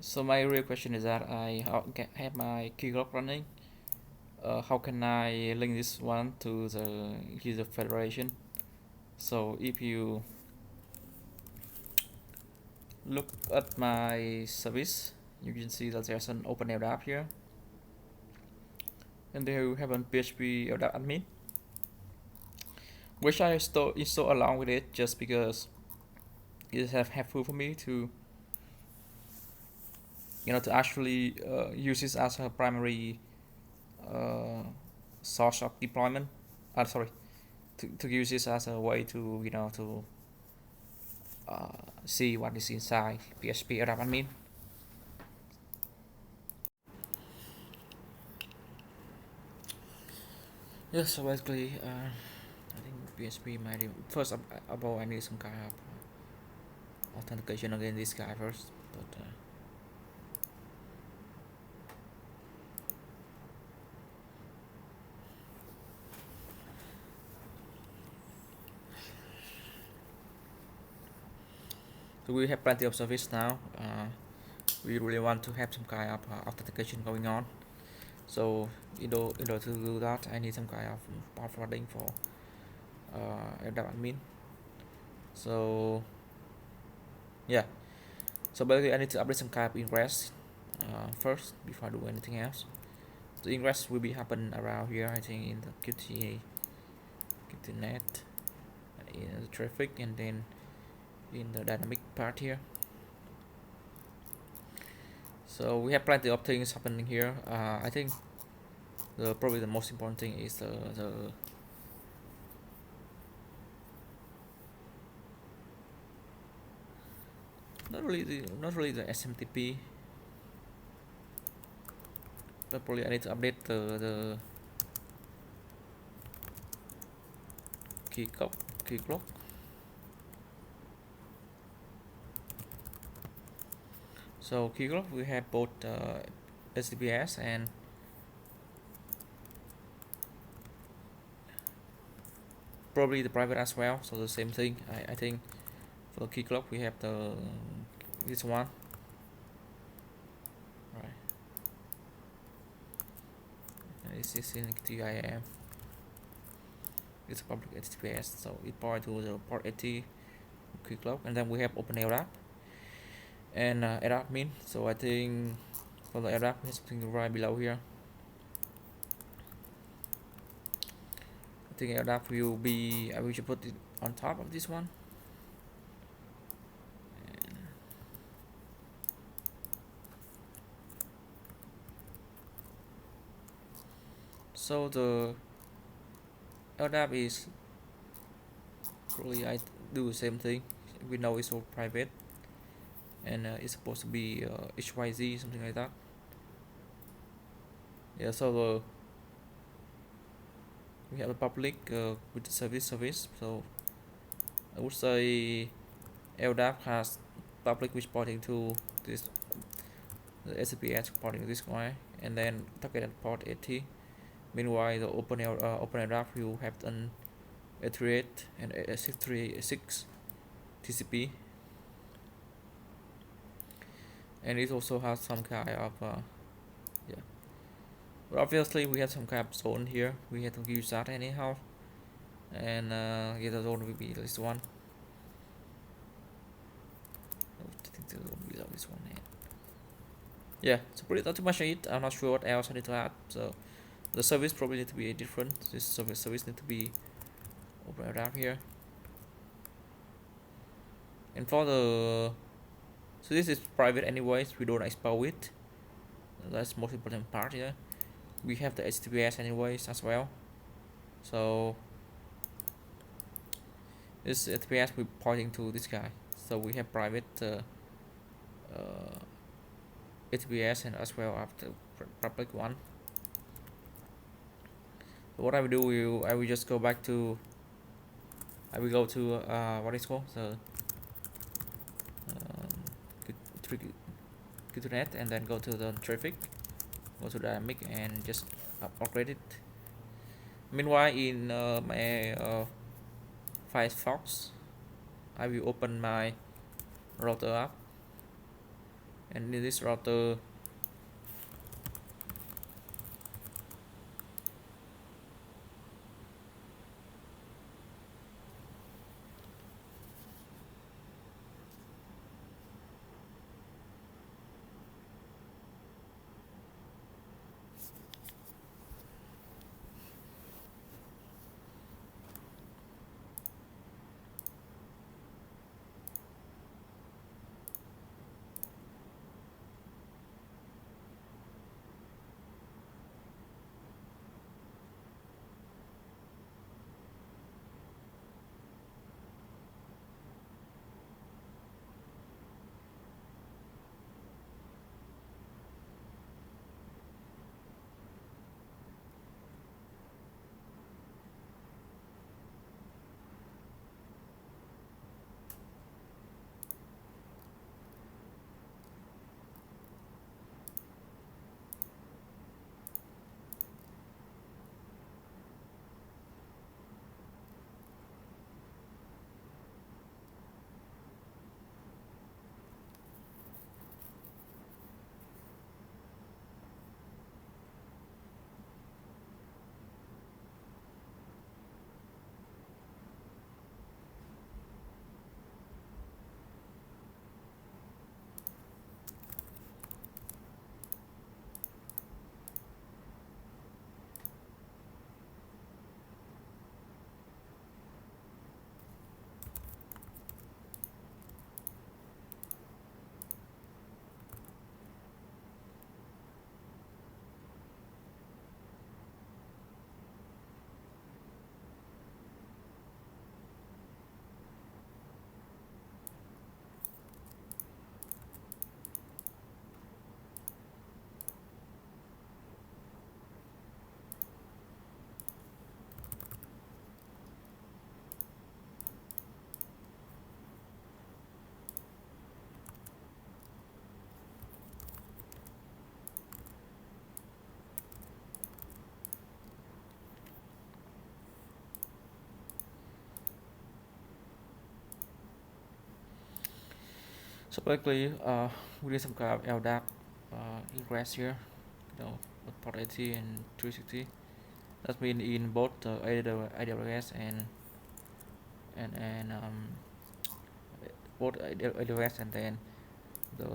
So my real question is that I have my Keycloak running. How can I link this one to the user federation? So if you look at my service, you can see that there's an open LDAP here, and there you have a PHP LDAP admin, which I install along with it just because it is helpful for me to to actually use this as a primary uh, source of deployment. Sorry, to use this as a way to to see what is inside PHP LDAP admin. Yeah, so basically, I think PHP might first of all I need some kind of authentication against this guy first, but so we have plenty of service now. We really want to have some kind of authentication going on. So in order to do that, I need some kind of passwording for LDAP admin. So yeah, so basically I need to update some kind of ingress first before I do anything else. The ingress will be happen around here, I think, in the QT net, in the traffic, and then in the dynamic part here. So we have plenty of things happening here. I think probably the most important thing is the not really the SMTP, but probably I need to update the Keycloak. So Keycloak we have both HTTPS and probably the private as well. So the same thing. I think for the Keycloak we have this one. Right. And this is in Keycloak. It's public HTTPS, so it points to the port 80 Keycloak, and then we have open LDAP and admin. So I think for the LDAP we have something right below here. I think LDAP will be, I will just put it on top of this one. So the LDAP is probably I do the same thing. We know it's all private, and it's supposed to be HYZ, something like that. Yeah, so we have a public with the service. So I would say LDAP has public which pointing to this, the SCPS pointing to this guy, and then target at port 80. Meanwhile, the open LDAP will have an 838 and 636 TCP, and it also has some kind of yeah. But obviously we have some kind of zone here. We have to use that anyhow, and yeah, the zone will be this one. I think the zone will be this one. Yeah, so pretty not too much on it. I'm not sure what else I need to add. So the service probably need to be different. This service need to be open it up here. And for the so this is private anyways. We don't expose it. That's most important part here. We have the HTTPS anyways as well. So this HTTPS we're pointing to this guy. So we have private HTTPS and as well after public one. So what I will do, I will just go back to, I will go to what is called the net, and then go to the traffic, go to dynamic, and just upgrade it. Meanwhile, in my Firefox, I will open my router app, and in this router so basically we need some kind of LDAP ingress here, with port 80 and 360. That means in both AWS and both AWS and then the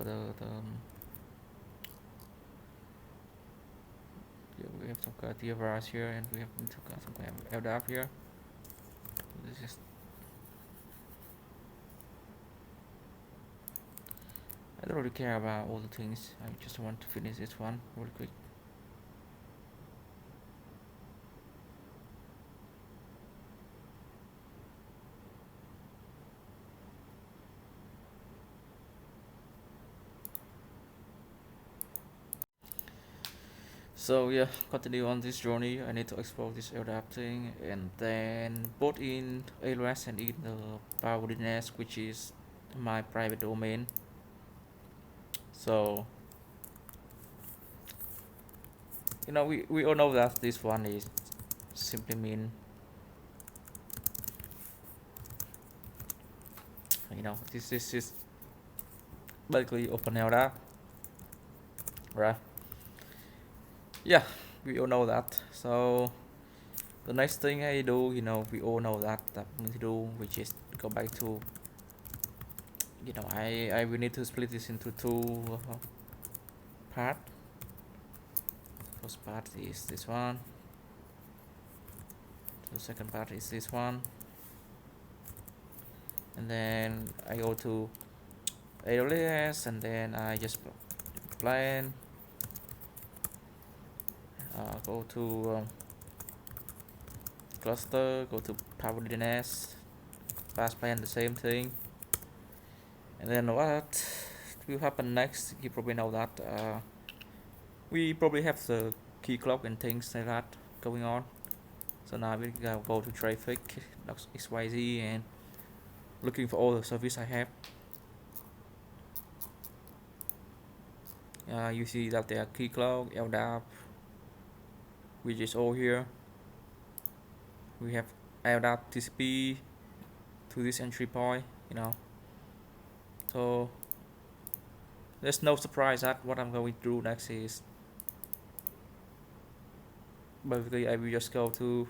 yeah, we have some kind of TFRs here, and we have some kind of LDAP here. This is, I don't really care about all the things. I just want to finish this one really quick. So yeah, continue on this journey. I need to explore this LDAP thing, and then both in AWS and in the Power DNS, which is my private domain. So we all know that this one is simply mean, this is basically open LDAP, right? Yeah, we all know that. So the next thing I do, we all know that we need to do, which is go back to, I will need to split this into two part. First part is this one. The second part is this one. And then I go to AWS, and then I just plan. Go to cluster, go to Power DNS, pass plan the same thing. And then what will happen next? You probably know that we probably have the Keycloak and things like that going on. So now we go to traffic xyz and looking for all the service I have. You see that there are Keycloak, LDAP, which is all here. We have LDAP TCP to this entry point, So there's no surprise that what I'm going to do next is basically I will just go to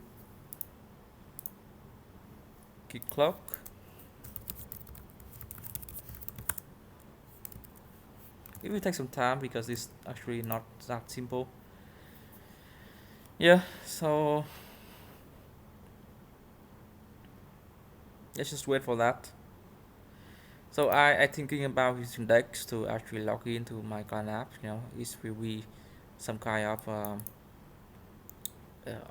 Keycloak. It will take some time because it's actually not that simple. Yeah, so let's just wait for that. So I thinking about using Dex to actually log into my client app. It will be some kind of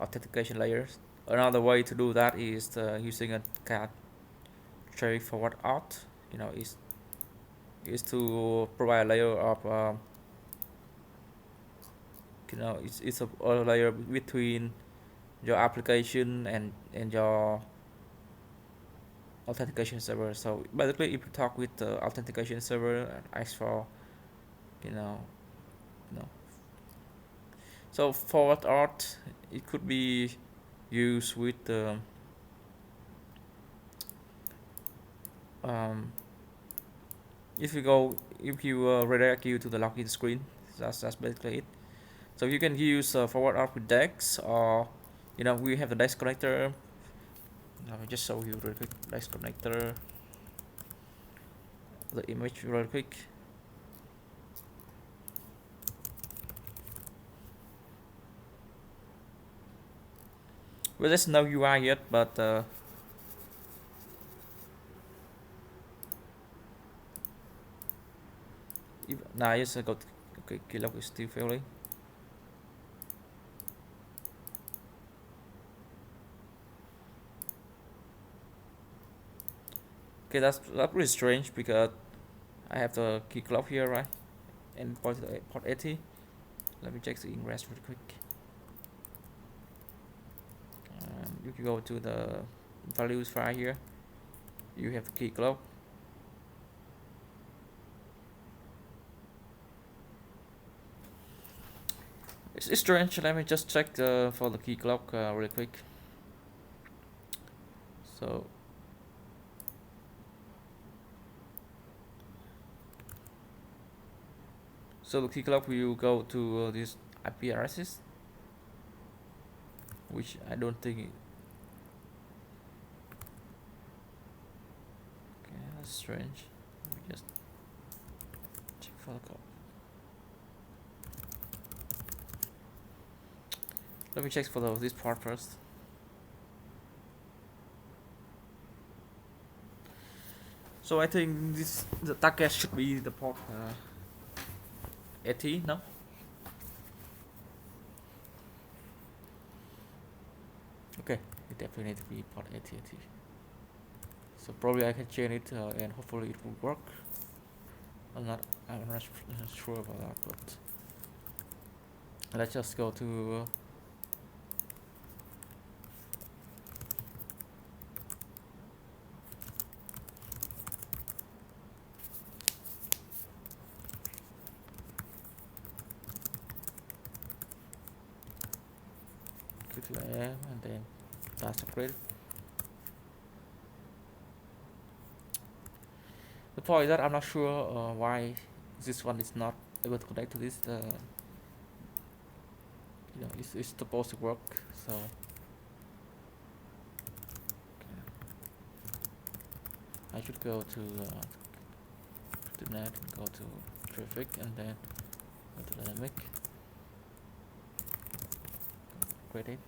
authentication layers. Another way to do that is using a cat straightforward auth. Is to provide a layer of it's a layer between your application and your authentication server. So basically, if you talk with the authentication server and ask for, you know, no. So forward auth, it could be used with um, if you redirect you to the login screen. That's basically it. So you can use forward auth with Dex, or we have the Dex connector. Let me just show you real quick. Dex connector, the image real quick. Well, there's no UI yet, but now I just got okay. Keycloak is still failing. Okay, that's pretty strange because I have the Keycloak here, right? And port 80. Let me check the ingress real quick. You can go to the values file here. You have the Keycloak. It's strange. Let me just check for the Keycloak really quick. So the Keycloak will go to this IP addresses, which I don't think it. Okay, that's strange. Let me just check for the code. Let me check for this part first. So I think the target should be the port 80, no? Okay, it definitely needs to be port 80. So probably I can change it and hopefully it will work. I'm not sure about that, but let's just go to Kubeadm and then that's upgrade. The point is that I'm not sure why this one is not able to connect to this. It's supposed to work. So okay. I should go to net and go to traffic and then go to dynamic. Create it.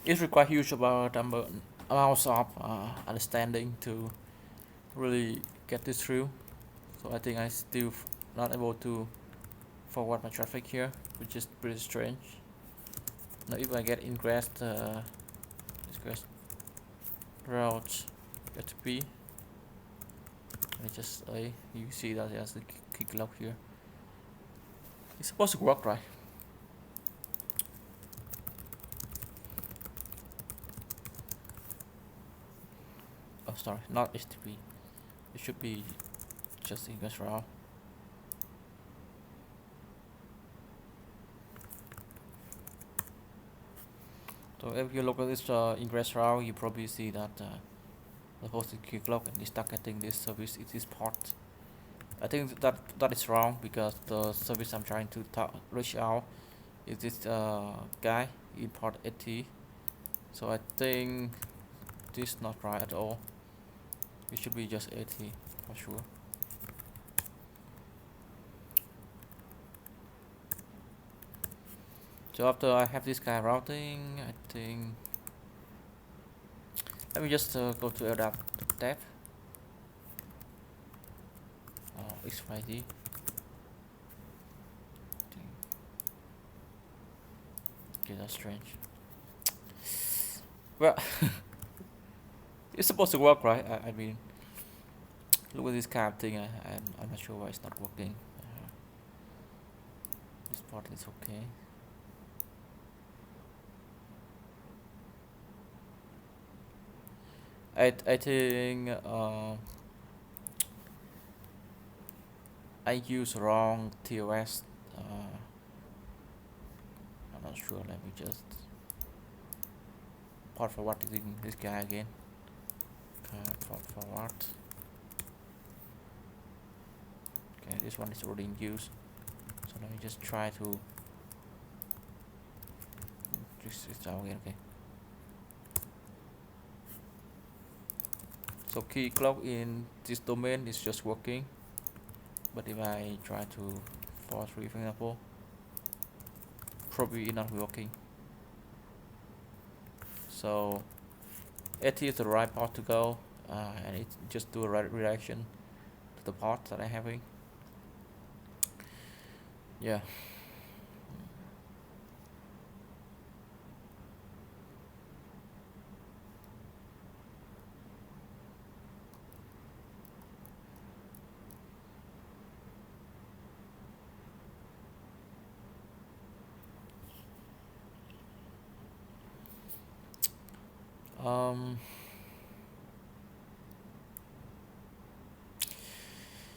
It requires huge amounts of understanding to really get this through. So I think I still not able to forward my traffic here, which is pretty strange. Now if I get ingress route FTP, I just you see that there's the Keycloak here. It's supposed to work, right? Oh, sorry, not HTTP. It should be just ingress route. So if you look at this ingress route, you probably see that the hosted Keycloak and start getting this service in this port. I think that is wrong because the service I'm trying to reach out is this guy in port 80. So I think this is not right at all. It should be just 80 for sure. So after I have this guy routing, I think let me just go to adapt tab. XYZ. Okay, that's strange. Well, it's supposed to work, right? I mean, look at this kind of thing. I'm not sure why it's not working. This part is okay. I think I use wrong TOS. I'm not sure. Let me just port forwarding this guy again. Port forward. Okay, this one is already in use. So let me just try to. This is out again. Okay. So Keycloak in this domain is just working, but if I try to force free, for example, probably not working. So 80 is the right port to go, and it just do a redirection to the port that I'm having. Yeah.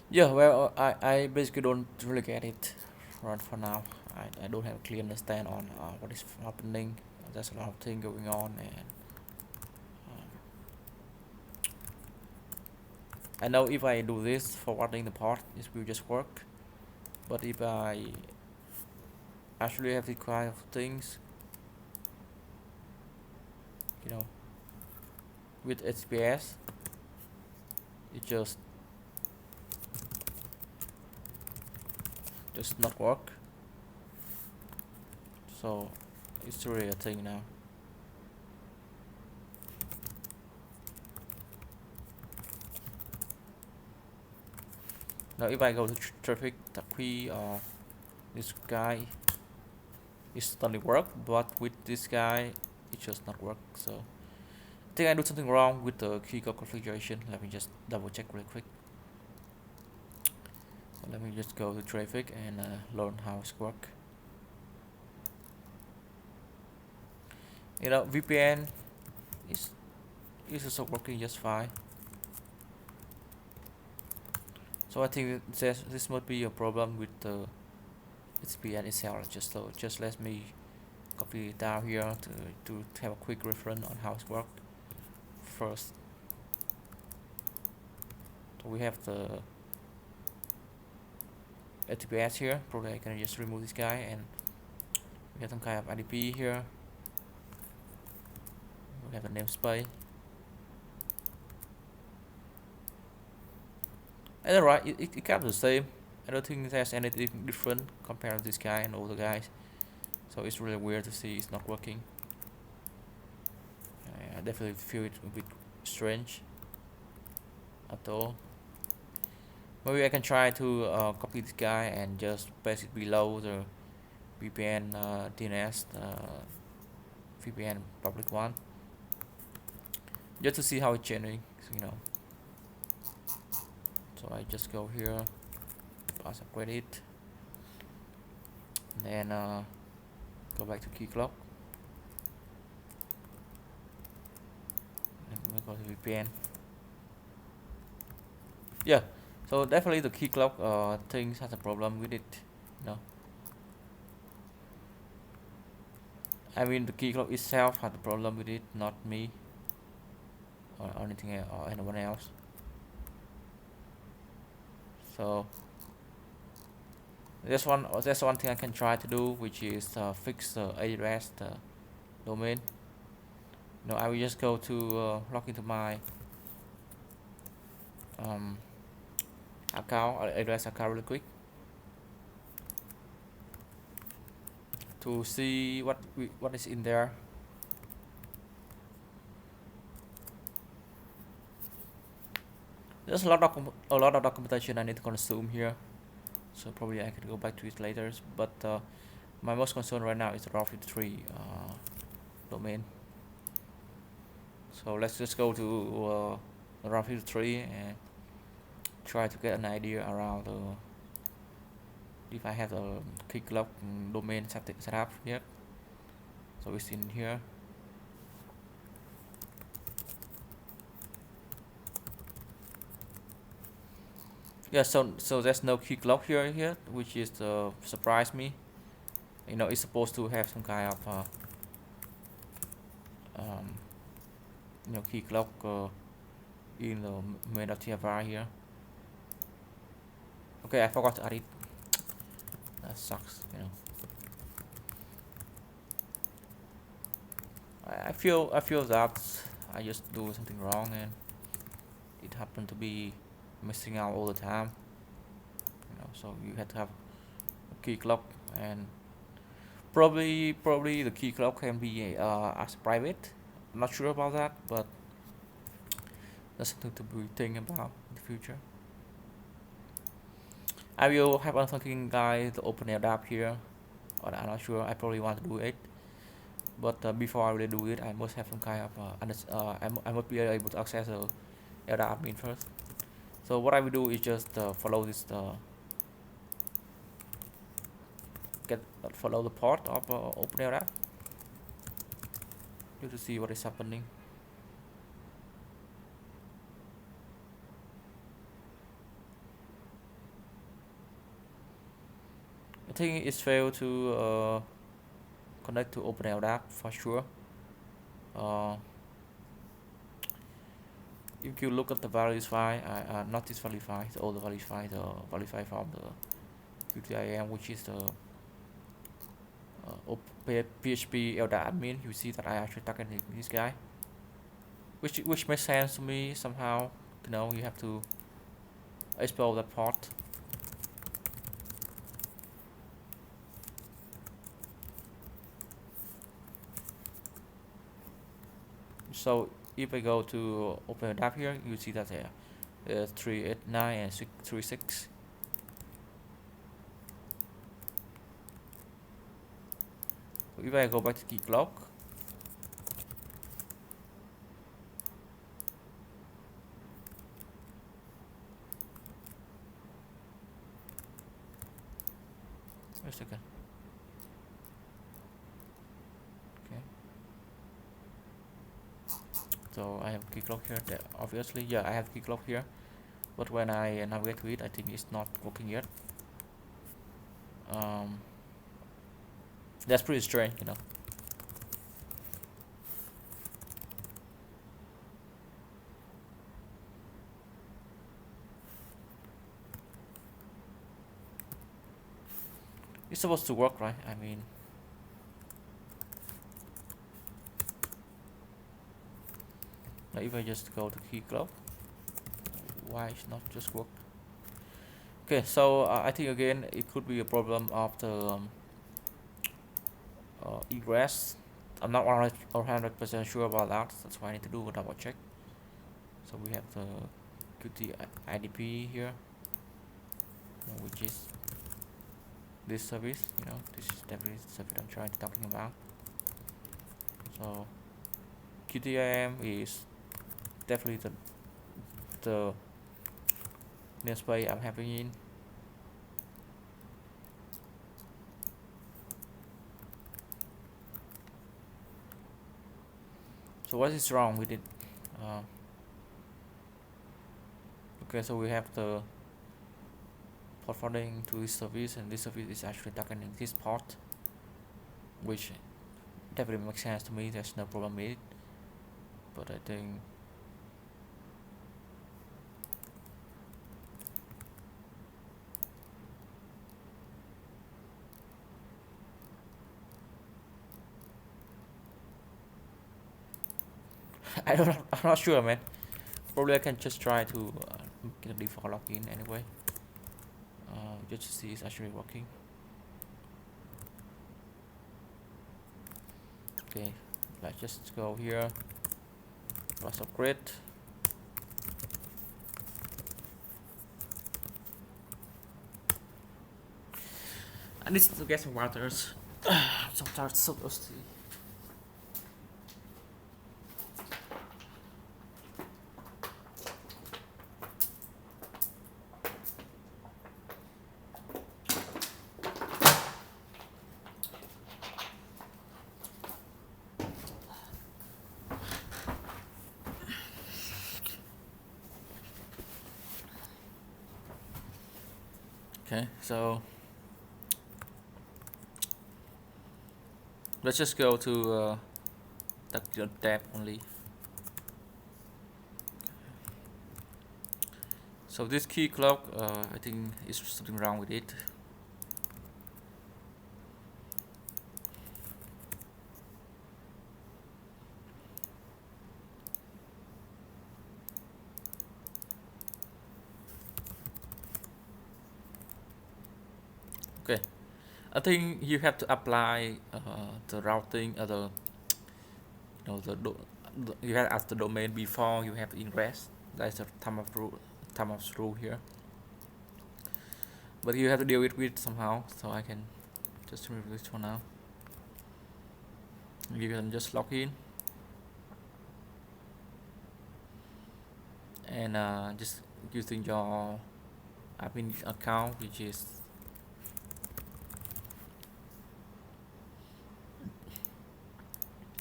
Yeah, well, I basically don't really get it right for now. I don't have a clear understand on what is happening. There's a lot of things going on, and I know if I do this forwarding the port, it will just work. But if I actually have these kind of things, you know, with HPS, it just not work. So it's really a thing now. Now if I go to traffic tree or this guy, it suddenly work, but with this guy it just not work. So I think I do something wrong with the Keycloak configuration. Let me just double check real quick. So let me just go to traffic and learn how it's work. You know, VPN is also working just fine. So I think this might be a problem with the VPN itself. Just let me copy it down here to have a quick reference on how it works. First, so we have the HTTPS here. Probably I can just remove this guy, and we have some kind of IDP here. We have a namespace. And alright, it kind of the same. I don't think there's anything different compared to this guy and all the guys. So it's really weird to see it's not working. I definitely feel it a bit strange at all. Maybe I can try to copy this guy and just paste it below the VPN DNS VPN public one, just to see how it's changing, you know. So I just go here, pass upgrade it, and then go back to Keycloak, and we go to VPN. Yeah, so definitely the Keycloak things has a problem with it, you know. I mean the Keycloak itself had a problem with it, not me. or anything or anyone else. So there's one thing I can try to do, which is fix the address domain. No, I will just go to log into my um, account or address account really quick to see what is in there. There's a lot of documentation I need to consume here, so probably I can go back to it later. But my most concern right now is the Route 53 domain. So let's just go to the Route 53 and try to get an idea around if I have the Keycloak domain set up yet. So it's in here. Yeah, so there's no Keycloak here, which is surprised me. You know, it's supposed to have some kind of Keycloak in the main.tfr here. Okay, I forgot to add it. That sucks, you know. I feel that I just do something wrong and it happened to be missing out all the time. You know, so you have to have a Keycloak, and probably the Keycloak can be as private. I'm not sure about that, but that's something to be thinking about in the future. I will have a thinking guide to open it up here, but I'm not sure. I probably want to do it, but before I really do it, I must have some kind of I must be able to access the admin first. So what I will do is just follow this follow the port of OpenAir just to see what is happening. I think it's failed to connect to OpenAir for sure. If you look at the values file, not this value file, the older value file, the value file from the Kubeadm, which is the PHP LDAP admin, you see that I actually targeted this guy, which makes sense to me somehow. You know, you have to explore that port. So if I go to OpenApp here, you see that there 389 and 636. So if I go back to Keycloak, wait a second. Okay. So I have Keycloak here. Obviously, yeah, I have Keycloak here, but when I navigate to it, I think it's not working yet. That's pretty strange, you know. It's supposed to work, right? I mean, now if I just go to Keycloak, why it's not just work? Okay, so I think again it could be a problem of the egress. I'm not 100% sure about that. That's why I need to do a double check. So we have the Qt IDP here, which is this service. You know, this is definitely the service I'm talking about. So Kubeadm is definitely the namespace I'm having in. So what is wrong with it? Okay, so we have the port forwarding to this service, and this service is actually targeting this port, which definitely makes sense to me. There's no problem with it, but I think I'm not sure, man. Probably I can just try to get a default login anyway. Just to see it's actually working. Okay, let's just go here. Plus upgrade. I need to get some waters. Sometimes so thirsty. Okay, so let's just go to the tab only. So this Keycloak, I think is something wrong with it. Okay, I think you have to apply the routing, you have as the domain before you have ingress. That's the time of rule here. But you have to deal with somehow. So I can just remove this for now. You can just log in and just using your admin account, which is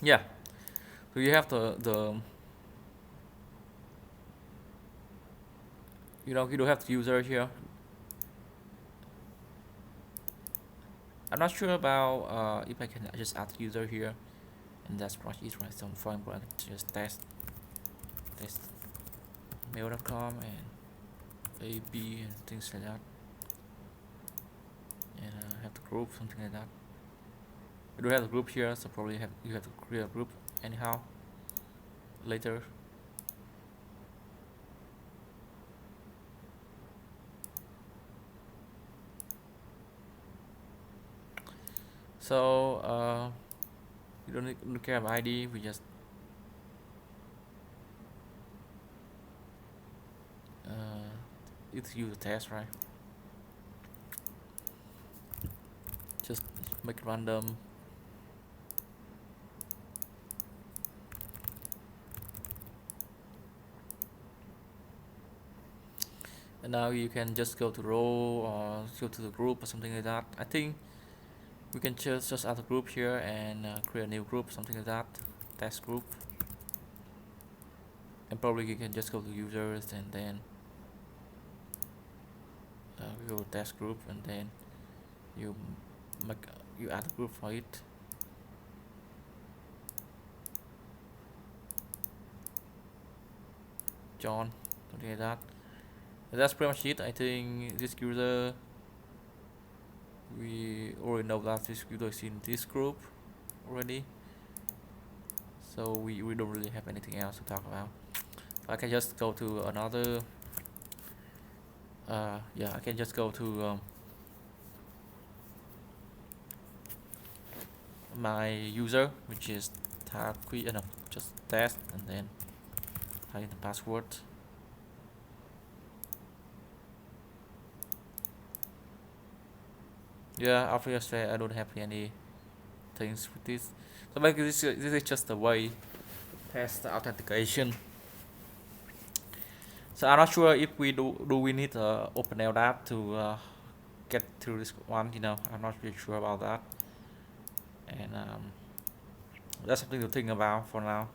yeah. So you have the you don't have the user here. I'm not sure about if I can just add the user here, and that's what it right. So for example, I can just test mail.com and AB and things like that, and have the group, something like that. We don't have the group here, so probably you have to create a group anyhow later. So you don't need to care about ID. We just it's use a test, right? Just make it random. And now you can just go to row or go to the group or something like that. I think we can just add a group here and create a new group, something like that. Test group. And probably you can just go to users and then we go to test group, and then you add a group for it. John, something like that. And that's pretty much it. I think this user, we already know that this user is in this group already, so we don't really have anything else to talk about. I can just go to another yeah, I can just go to my user, which is just test, and then type in the password. Yeah, obviously I don't have any things with this. So basically this is just a way to test the authentication. So I'm not sure if we do we need open LDAP to get through this one. I'm not really sure about that, and that's something to think about for now.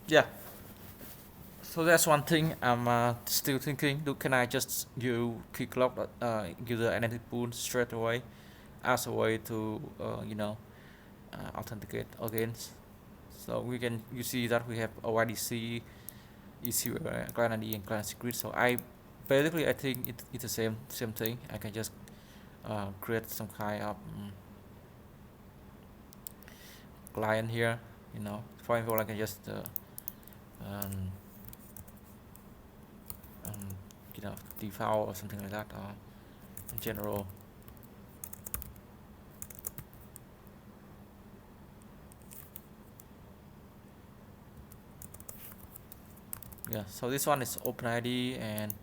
Yeah. So that's one thing I'm still thinking. Can I just use Keycloak user identity pool straight away as a way to authenticate again? So you see that we have OIDC issue client ID and client secret. So I basically I think it's the same thing. I can just create some kind of client here. For example, I can just um, um, default or something like that, or in general. Yeah, so this one is OpenID, and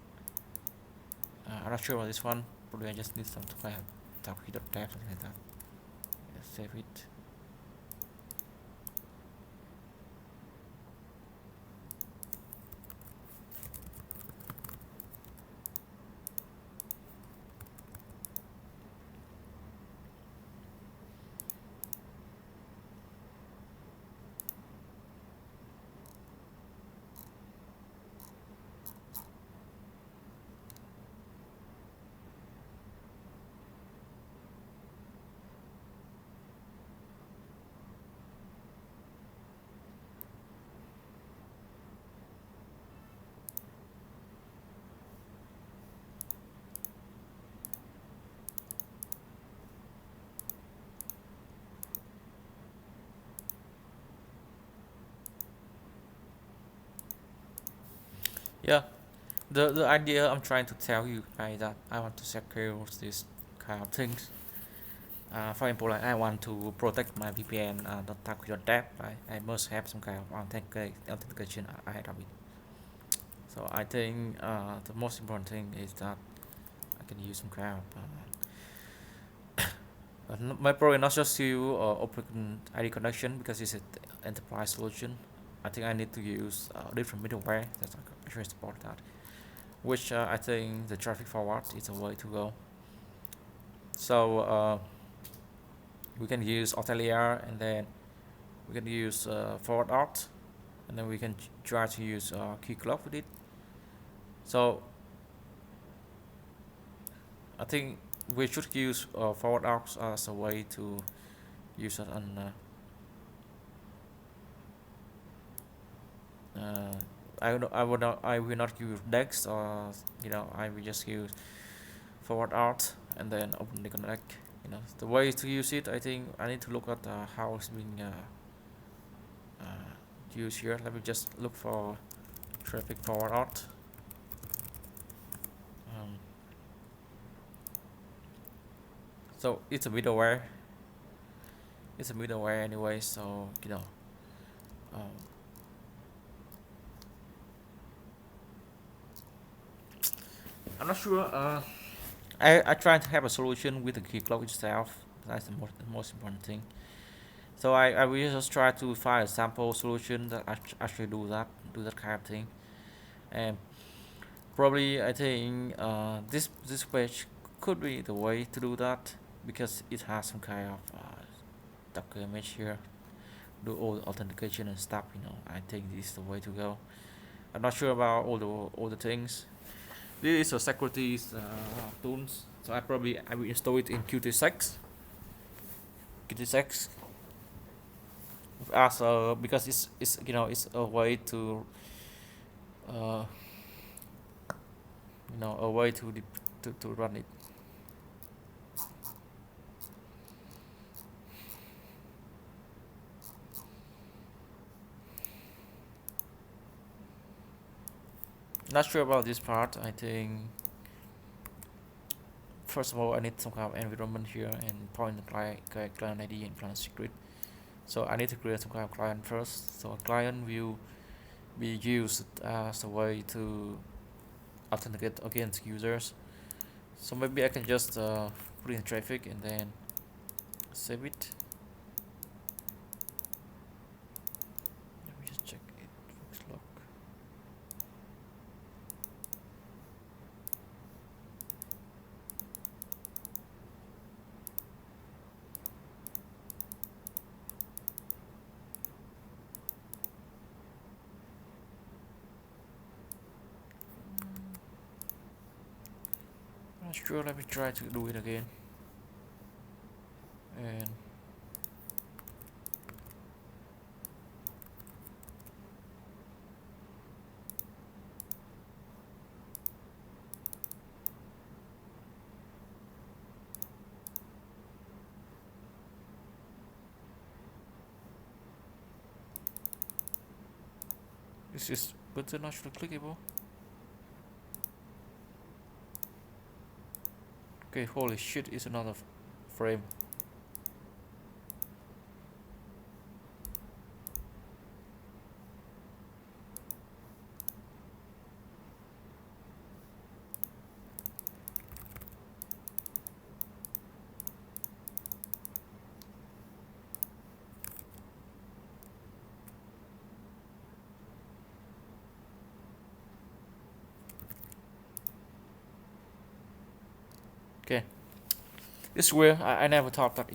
I'm not sure about this one. Probably I just need some kind of tab, something like that. Save it. Yeah, the idea I'm trying to tell you is that I want to secure these kind of things. For example, like I want to protect my VPN not attack with your tab. I must have some kind of authentication ahead of it. So I think the most important thing is that I can use some kind of my probably not just to open ID connection because it's an enterprise solution. I think I need to use different middleware that actually support that, which I think the traffic forward is a way to go. So we can use Atelier, and then we can use forward art, and then we can try to use Keycloak with it. So I think we should use forward art as a way to use it on I will not use Dex, or I will just use forward art and then open the connect. The way to use it, I think I need to look at how it's being used here. Let me just look for traffic forward art. So it's a middleware. It's a middleware anyway. So I'm not sure. I try to have a solution with the Keycloak itself. That's the most important thing. So I will just try to find a sample solution that actually do that kind of thing. And probably I think this page could be the way to do that, because it has some kind of Docker image here, do all the authentication and stuff. I think this is the way to go. I'm not sure about all the things. This is a security tools, so I will install it in Qt6 as because it's it's a way to uh, a way to run it. Not sure about this part. I think first of all I need some kind of environment here and point the client ID and client secret. So I need to create some kind of client first. So a client will be used as a way to authenticate against users. So maybe I can just put in traffic and then save it. Let me just check it. Looks look. Not sure. Let me try to do it again. And Is this button actually clickable? Okay, holy shit, it's another frame. Okay, this is weird. I never thought that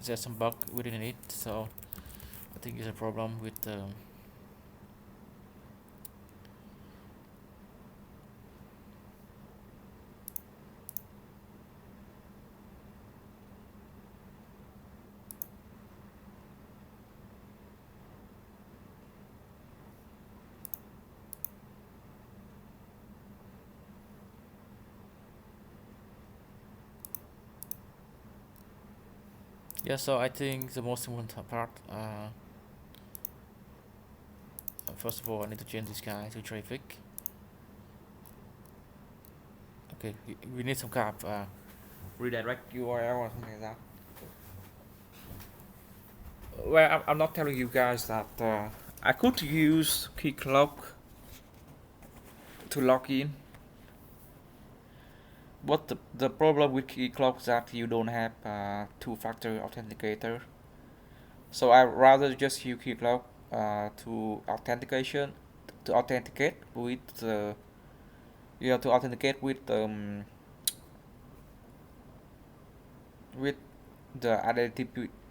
there's some bug within it, so I think it's a problem with yeah. So I think the most important part, first of all, I need to change this guy to traffic. Okay, we need some kind of redirect URL or something like that. Well, I'm not telling you guys that I could use Keycloak to log in, but the problem with Keycloak is that you don't have two-factor authenticator. So I rather just use Keycloak to authentication to authenticate with to authenticate with the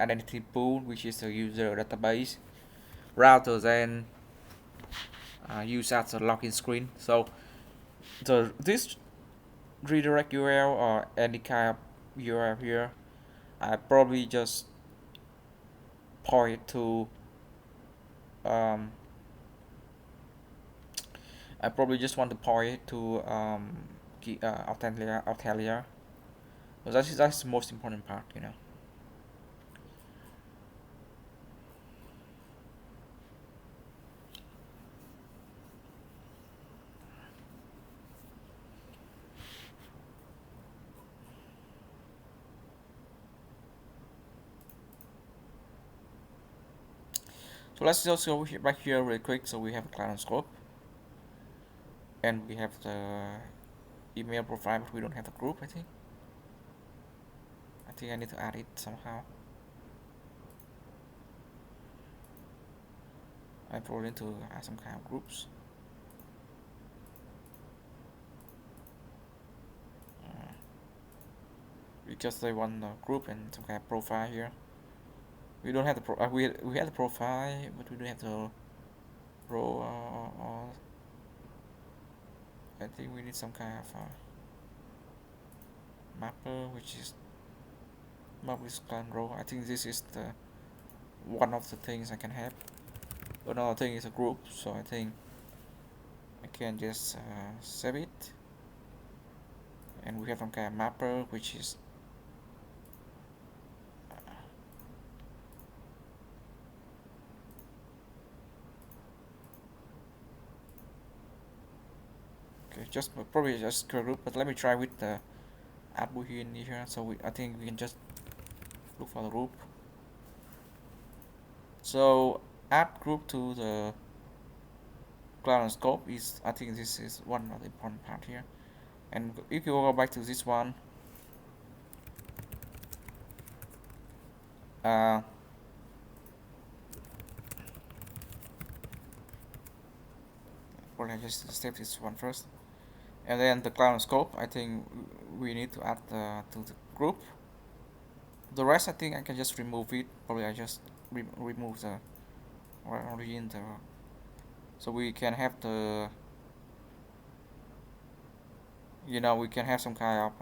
identity pool, which is the user database, rather than use as a login screen. So this redirect URL or any kind of URL here, I probably just point to um, I probably just want to point to Autelia. But that's the most important part, you know. So let's just go back here really quick. So we have a client scope, and we have the email profile, but we don't have the group. I think I need to add it somehow. I probably need to add some kind of groups. Because they want the group and some kind of profile here. We don't have the we have the profile, but we don't have the row. I think we need some kind of mapper, which is map with client row. I think this is the one of the things I can have. Another thing is a group, so I think I can just save it. And we have some kind of mapper, which is okay, just probably just group. But let me try with the add boolean here. So I think we can just look for the group. So add group to the client scope is, I think this is one of the important part here. And if you go back to this one, well, I just step this one first, and then the client scope. I think we need to add to the group. The rest, I think I can just remove it. Probably I just remove the origin the. So we can have the. We can have some kind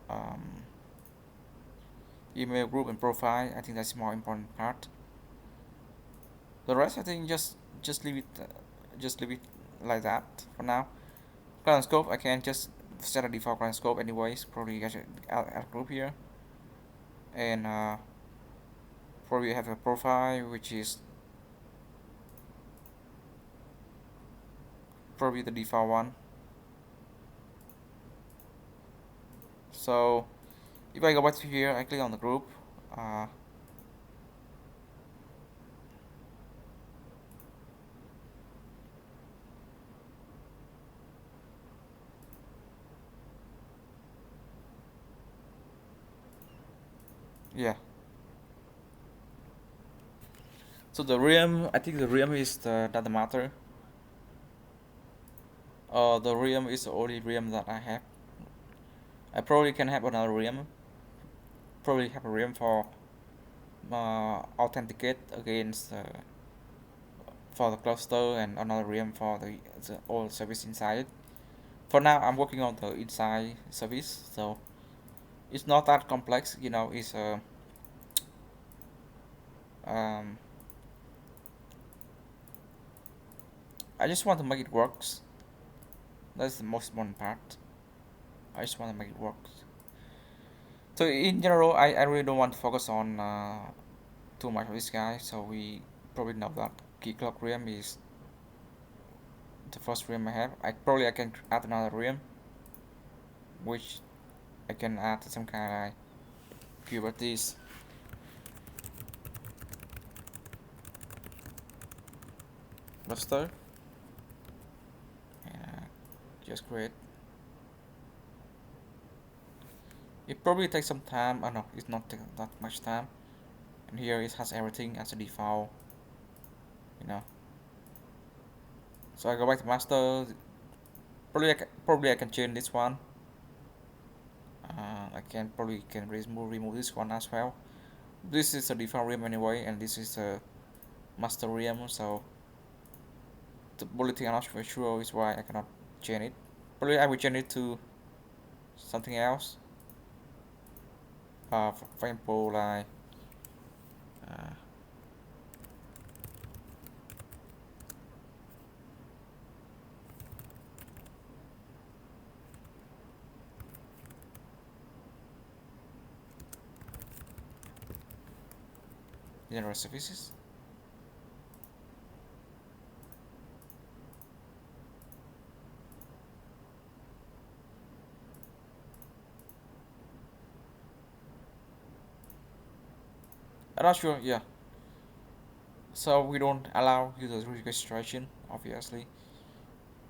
of email group and profile. I think that's more important part. The rest, I think just leave it like that for now. Client scope, I can just set a default client scope anyways. Probably I should add a group here, and probably have a profile which is probably the default one. So if I go back to here, I click on the group. Yeah. So the realm, I think the realm is the data matter. The realm is the only realm that I have. I probably can have another realm. Probably have a realm for authenticate against for the cluster, and another realm for the all service inside. For now, I'm working on the inside service, so it's not that complex. It's um, I just want to make it works. That's the most important part. I just want to make it work. So in general, I really don't want to focus on too much of this guy. So we probably know that Keycloak realm is the first realm I have. I can add another realm, which I can add some kind of Kubeadm cluster, and just create. It probably takes some time. I know it's not taking that much time. And here it has everything as a default. So I go back to master. Probably I can change this one. I can probably can remove this one as well. This is a default realm anyway, and this is a master realm. So the only thing I'm not sure is why I cannot change it. Probably I will change it to something else. For example, like uh, general services. I'm not sure. Yeah. So we don't allow user registration, obviously.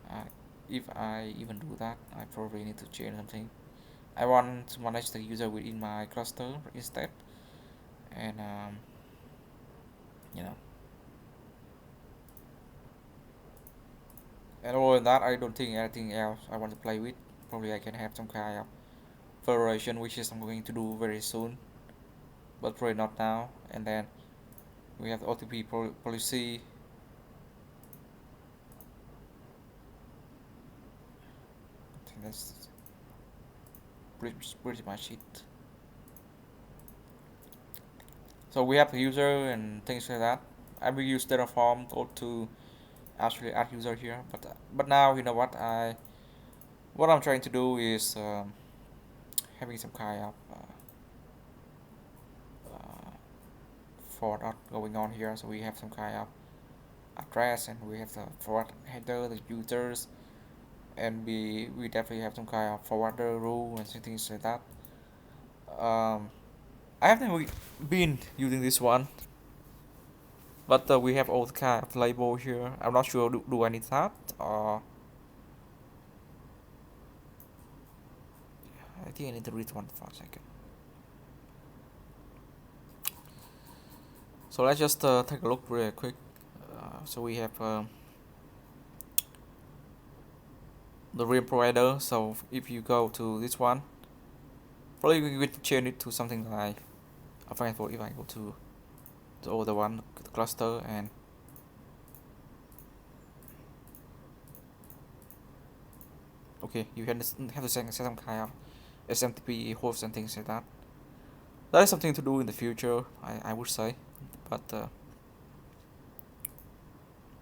Uh, if I even do that, I probably need to change something. I want to manage the user within my cluster instead, and you know, and other than that, I don't think anything else I want to play with. Probably I can have some kind of federation, which is I'm going to do very soon, but probably not now. And then we have the OTP policy. I think that's pretty much it. So we have the user and things like that. I will use Terraform to actually add user here, but now you know what I'm trying to do is having some kind of forward going on here. So we have some kind of address, and we have the forward header, the users, and we definitely have some kind of forwarder rule and things like that. I have never been using this one, but we have all the kind of label here. I'm not sure, do I need that, or I think I need to read one for a second. So let's just take a look really quick. So we have the real provider. So if you go to this one, probably we will change it to something like, for example, if I go to the other one, the cluster, and okay, you have to set some kind of SMTP host and things like that. That is something to do in the future, I would say, but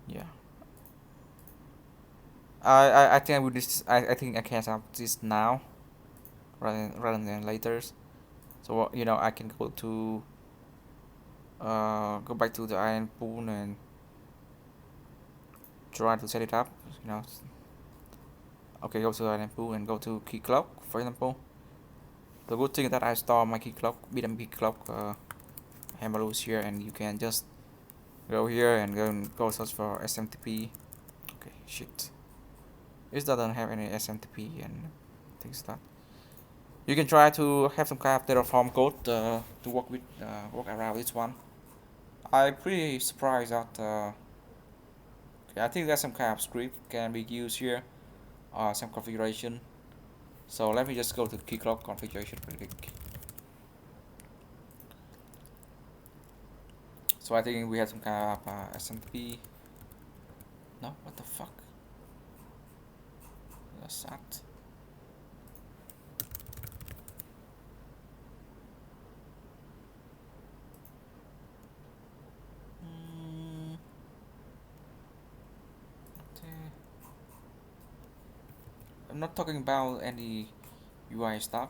yeah. I think I would just I think I can have this now rather than later. So I can go back to the iron pool and try to set it up. Okay, go to item pool and go to Keycloak, for example. The good thing that I store my Keycloak, Kubeadm Keycloak hammer loose here, and you can just go here and go search for SMTP. Okay, shit. This doesn't have any SMTP and things like that. You can try to have some kind of Terraform code to work around this one. I'm pretty surprised that I think there's some kind of script can be used here, some configuration. So let me just go to Keycloak configuration pretty quick. So I think we have some kind of SMTP. No, what the fuck? That's that. I'm not talking about any UI stuff.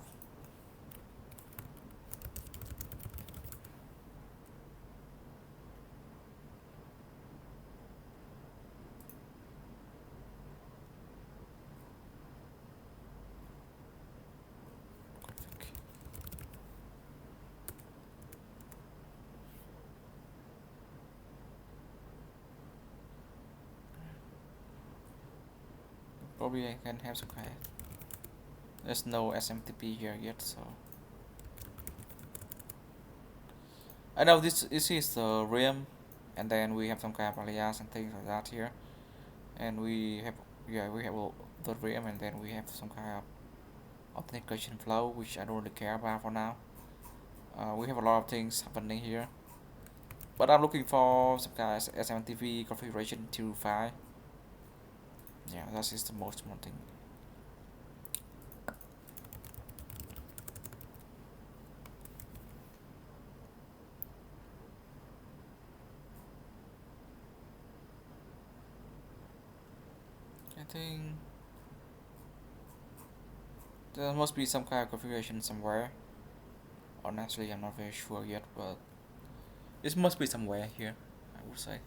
Probably I can have some kind. There's no SMTP here yet, so I know this is the RAM, and then we have some kind of alias and things like that here, and we have the RAM, and then we have some kind of authentication flow, which I don't really care about for now. We have a lot of things happening here, but I'm looking for some kind of SMTP configuration 2.5. Yeah, that is the most important thing. I think there must be some kind of configuration somewhere. Honestly, I'm not very sure yet, but it must be somewhere here, I would say.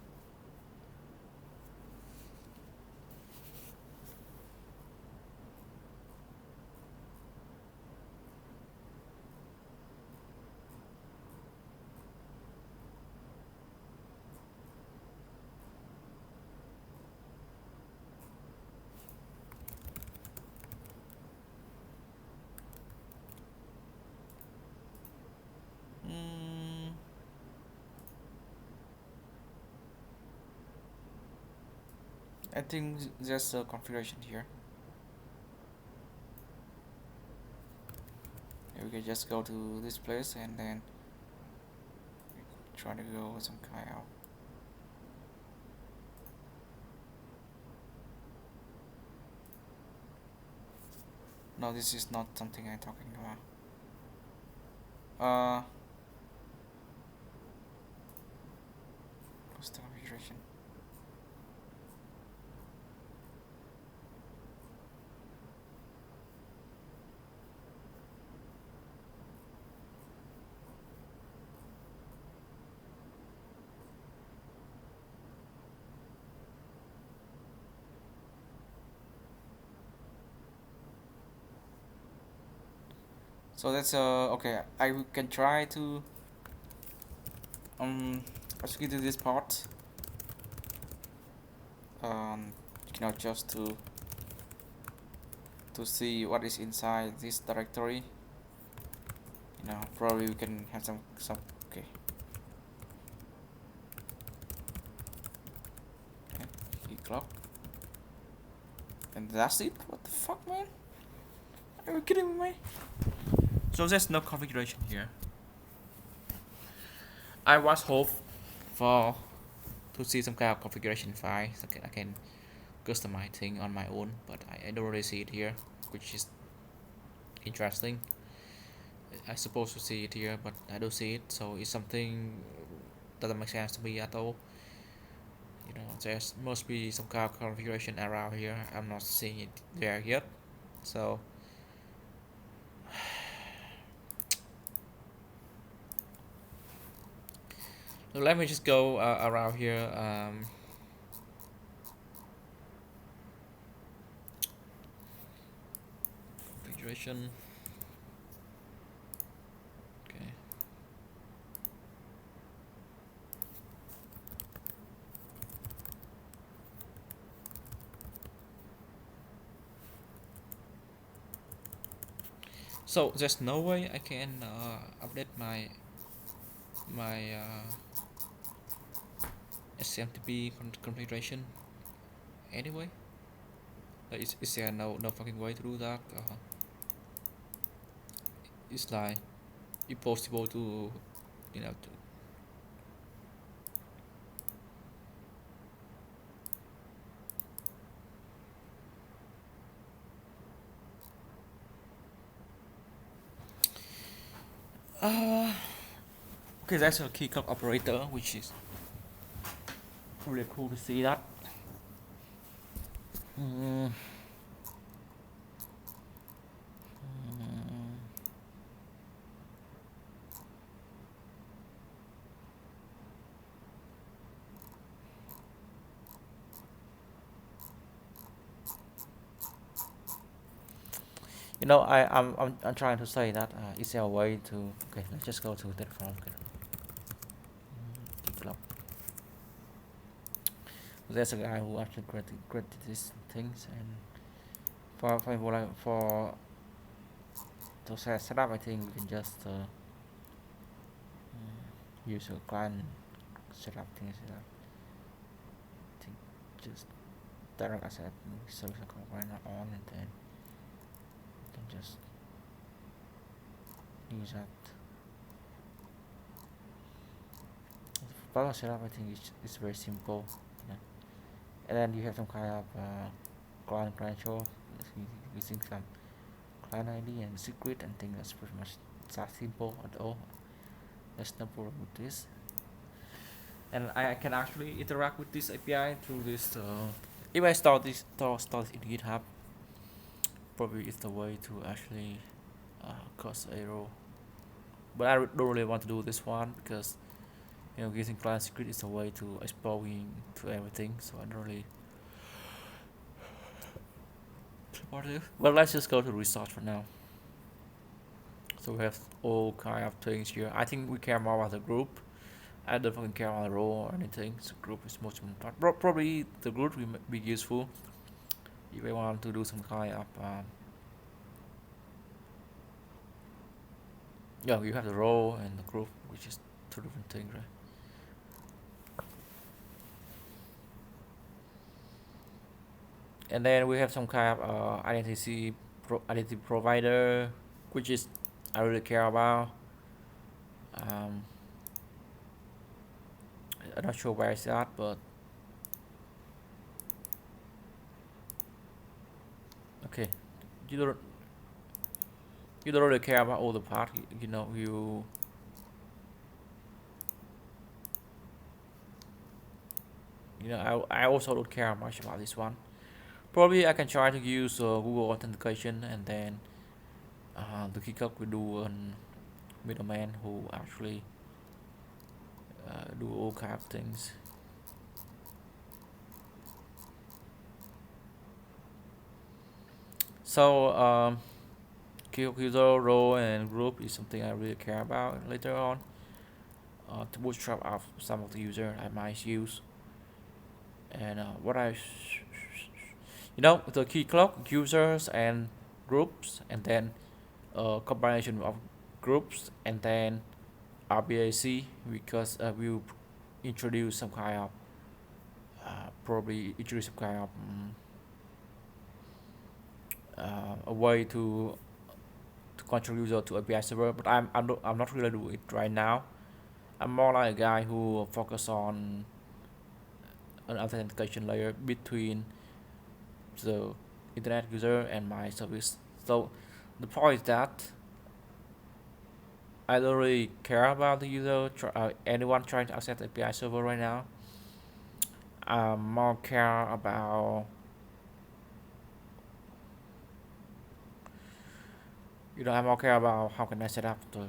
I think there's a configuration here. We can just go to this place and then try to go some kind of. No, this is not something I'm talking about. What's the configuration? So that's okay. I can try to let's get to this part. Just to see what is inside this directory. Probably we can have some okay. Keycloak. And that's it? What the fuck, man? Are you kidding me? So there's no configuration here. I was hope for to see some kind of configuration file so I can customize thing on my own, but I don't really see it here, which is interesting. I supposed to see it here, but I don't see it, so it's something doesn't make sense to me at all. There must be some kind of configuration around here. I'm not seeing it there yet, so let me just go around here. authentication. Okay. So there's no way I can update my SMTP configuration anyway. Is there no fucking way to do that? It's like impossible to, you know, to, okay, that's a Keycloak operator, which is really cool to see that. Mm. You know, I'm trying to say that is there a way to, okay, let's just go to Terraform. Okay. Keycloak. There's a guy who actually created these things, and for to set up, I think we can just use a client set up things like that. I think just direct asset service account right now on, and then you can just use that. The power setup, I think is very simple, yeah. And then you have some kind of client credential using some client ID and secret, and think that's pretty much that simple at all. There's no problem with this, and I can actually interact with this API through this. If I store this in GitHub, probably is the way to actually cause error. But I don't really want to do this one because, you know, using client secret is a way to exposing to everything. So I don't really support it. Well, let's just go to research for now. So we have all kind of things here. I think we care more about the group. I don't fucking care about the role or anything. So group is most important. Probably the group will be useful if I want to do some kind of yeah, you have the role and the group, which is two different things, right? And then we have some kind of identity provider, which is I really care about. I'm not sure where it's at, but okay, you don't really care about all the part. You know, I also don't care much about this one. Probably I can try to use Google authentication, and then the Keycloak will do a middleman who actually do all kind of things. So Keycloak user role and group is something I really care about later on to bootstrap up some of the user I might use. And what I you know, the Keycloak users and groups, and then a combination of groups, and then RBAC, because we'll introduce some kind of probably introduce some kind of a way to control user to API server, but I'm not really doing it right now. I'm more like a guy who focus on an authentication layer between the internet user and my service. So the point is that I don't really care about the user, anyone trying to access the API server right now. I more care about, I more care about how can I set up the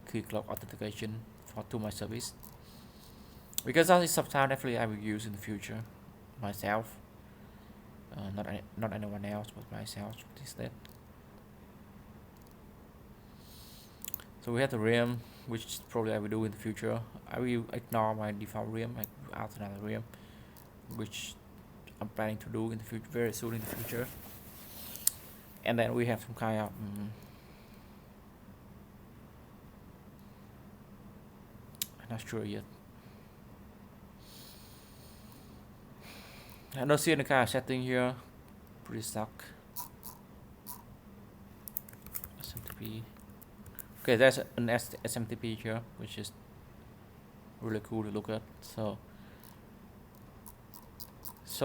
Keycloak authentication to my service, because that is something definitely I will use in the future myself. not anyone else but myself instead. So we have the realm, which probably I will do in the future. I will ignore my default realm, I will add another realm, which I'm planning to do in the future, very soon in the future. And then we have some kind of I'm not sure yet. I don't see any kind of setting here. Pretty stuck. SMTP. Okay, there's an SMTP here, which is really cool to look at. So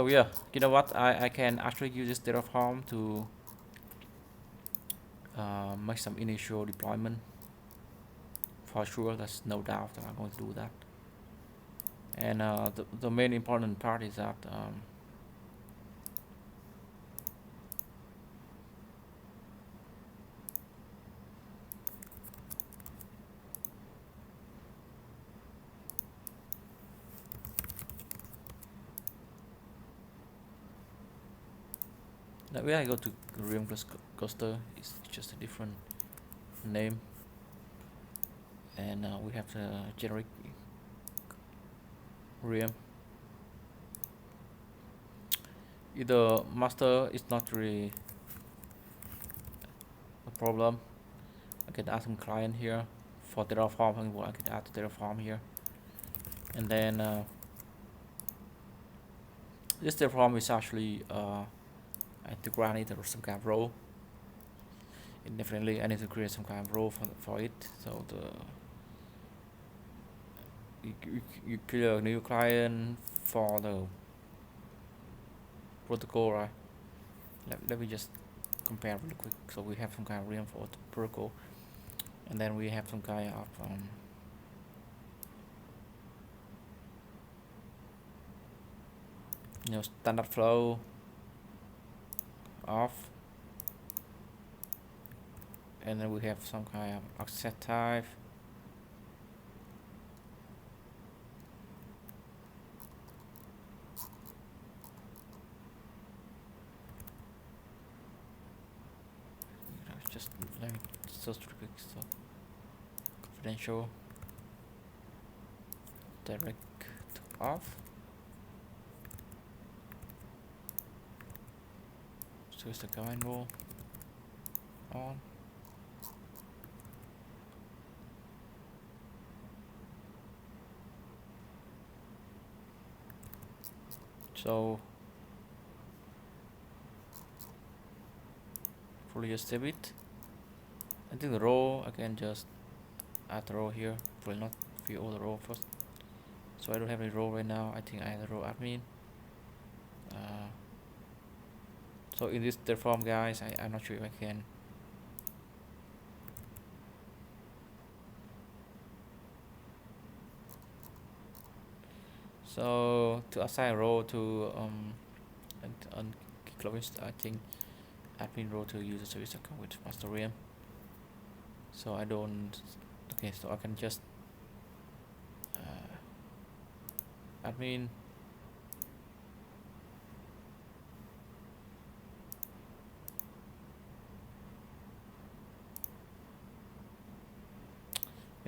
yeah, you know what? I can actually use this Terraform to make some initial deployment. For sure, there's no doubt that I'm going to do that. And the main important part is that when I go to Realm Cluster, it's just a different name, and we have the generic Realm. Either master is not really a problem. I can add some client here for Terraform. I can add Terraform here, and then this Terraform is actually I have to grant it or some kind of role. Definitely I need to create some kind of role for it. So you create a new client for the protocol, right? Let me just compare really quick. So we have some kind of reinforced protocol, and then we have some kind of standard flow off, and then we have some kind of access type. Just let me search quick. So confidential, direct off. So it's the command rule on. So fully save it. I think the row I can just add the row here. Will not view all the row first. So I don't have any row right now. I think I have the row admin. So in this Terraform, guys, I'm not sure if I can. So to assign a role to on Keycloak, I think admin role to user service account with master realm. So I don't. Okay, so I can just admin.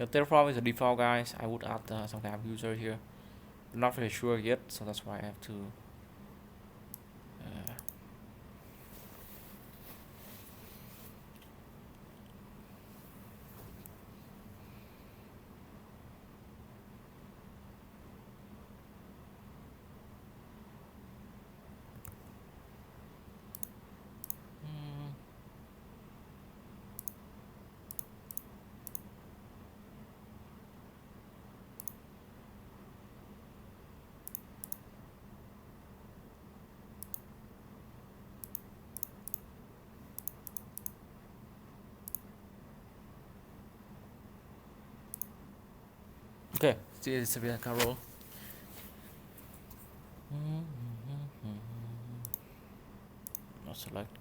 Terraform is the default, guys. I would add some kind of user here. I'm not very sure yet, so that's why I have to. Okay, still it's a bit like a roll. Not select.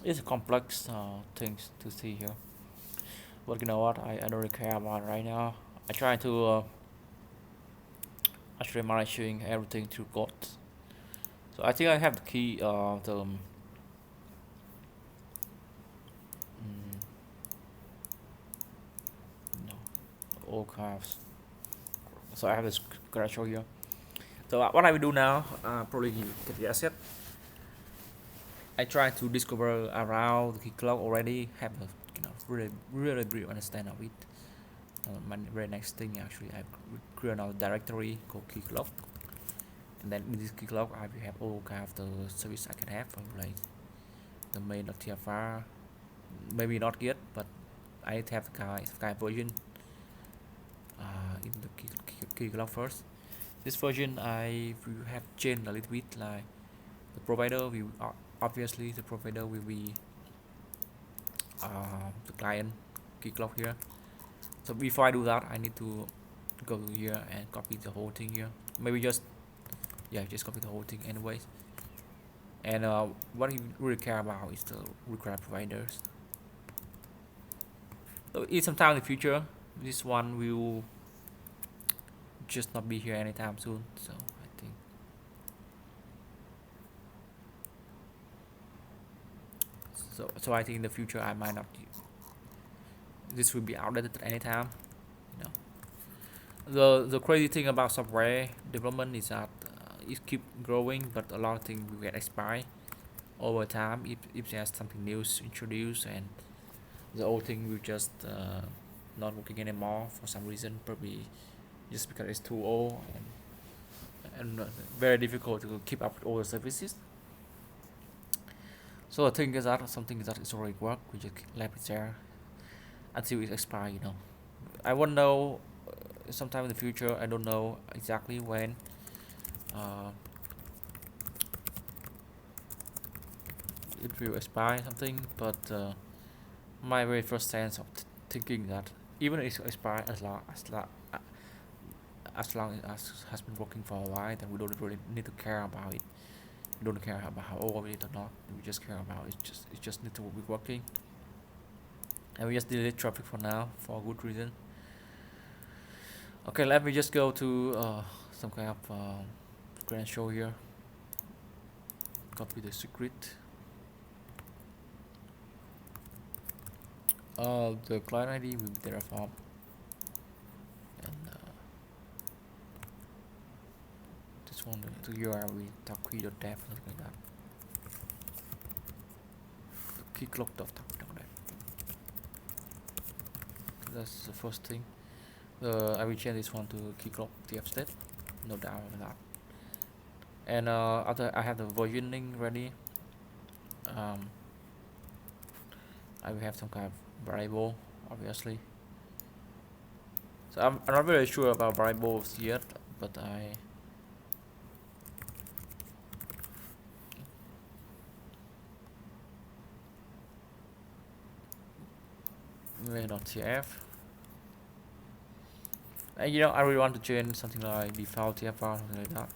It's a complex things to see here, but you know what, I don't really care about it right now. I try to actually managing everything through code. So I think I have the key mm, no, all kinds. So I have this credential here. So what I will do now, probably get the asset. I try to discover around the Keycloak already, have a really brief understand of it. My very next thing actually, I create another directory called Keycloak, and then in this Keycloak I will have all kind of the service I can have, like the main.tfr, maybe not yet, but I need to have the kind of version in the Keycloak first. This version I will have changed a little bit, like the provider will obviously the provider will be the client Keycloak here. So before I do that, I need to go to here and copy the whole thing here. Maybe just copy the whole thing anyways. And what you really care about is the required providers. So in some time in the future, this one will just not be here anytime soon. So I think so I think in the future I might not. This will be outdated at any time. You know, the crazy thing about software development is that it keep growing, but a lot of things will get expired over time if there's something new introduced, and the old thing will just not working anymore for some reason, probably just because it's too old and very difficult to keep up with all the services. So the thing is that something that is already work, we just left it there until it expire. You know, I won't know sometime in the future. I don't know exactly when. Uh, it will expire something, but my very first sense of thinking that even if it expire as long as has been working for a while, then we don't really need to care about it. We don't care about how old it is or not. We just care about it just need to be working. And we just delete traffic for now for a good reason. Okay, let me just go to some kind of credential here. Copy the secret. The client ID will be Terraform, and this one the URL will key.dev, something like that. Keycloak.dev. That's the first thing. I will change this one to Keycloak TF state, no doubt about that. And after I have the versioning ready, I will have some kind of variable, obviously. So I'm not very sure about variables yet, but I main.tf. And you know, I really want to change something like default TFR, something like that.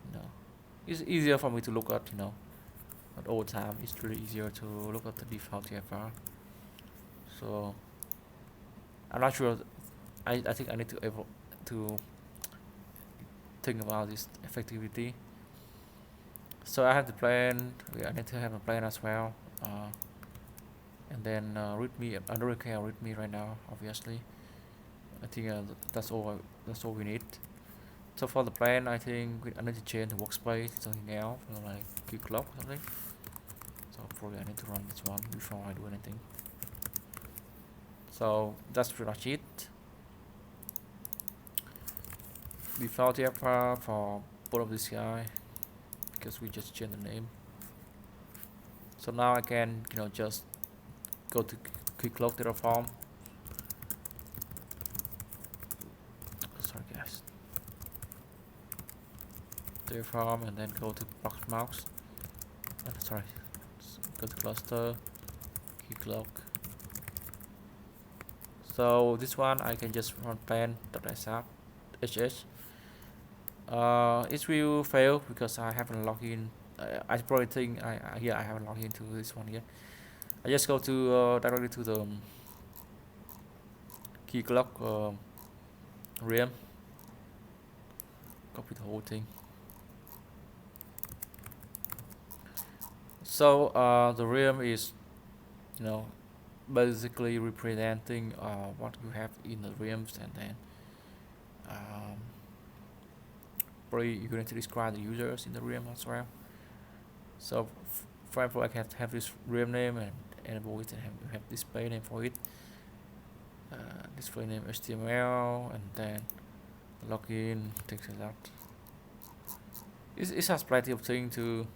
You know, it's easier for me to look at, you know, at all time. It's really easier to look at the default TFR. So I'm not sure. I think I need to think about this effectivity. So I have the plan. I need to have a plan as well. And then readme. I don't really care readme right now, obviously. I think that's all we need. So for the plan, I think I need to change the workspace to something else, you know, like Keycloak or something. So probably I need to run this one before I do anything. So that's pretty much it. Default TFR for both of this guy, because we just changed the name. So now I can, you know, just go to Keycloak Terraform. Sorry guys. Terraform, and then go to Proxmox. Sorry. Go to cluster, Keycloak. So this one I can just run plan.sh. It will fail because I haven't logged in I probably think here I haven't logged into this one yet. I just go to directly to the Keycloak realm, copy the whole thing. So the realm is, you know, basically representing what you have in the realms, and then um, probably you're going to describe the users in the realm as well. So for example, I can have this realm name and enable it and have display name for it. Display name HTML, and then login, things like that. It has plenty of things to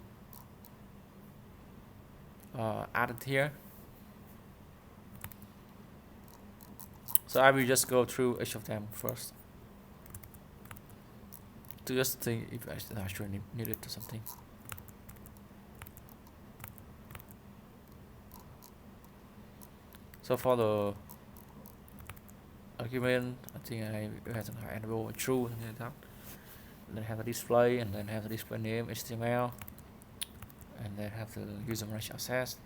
add it here. So I will just go through each of them first to just think if I actually need it or something. So for the argument, I think I have to enable true, something like that. And then have a display, and then have the display name HTML, and then have the user managed access.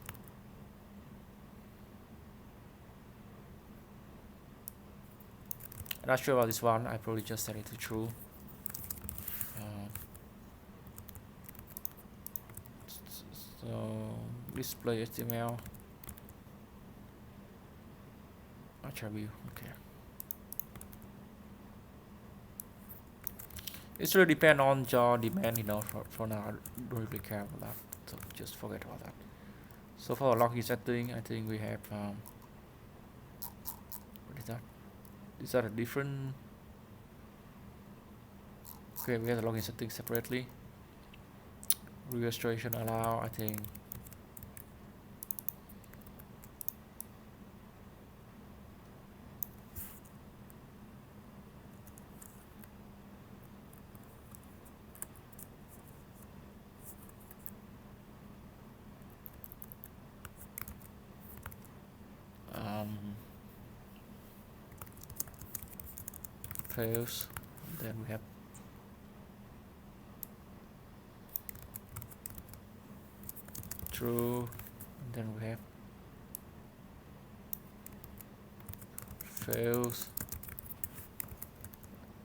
I'm not sure about this one. I probably just set it to true. So display HTML attribute. Okay. It's really depend on your demand, you know. For now, I don't really care about that, so just forget about that. So for the login setting, I think we have what is that? Is that a different? Okay, we have the login setting separately. Registration allow, I think. Fails. Then we have true. And then we have fails.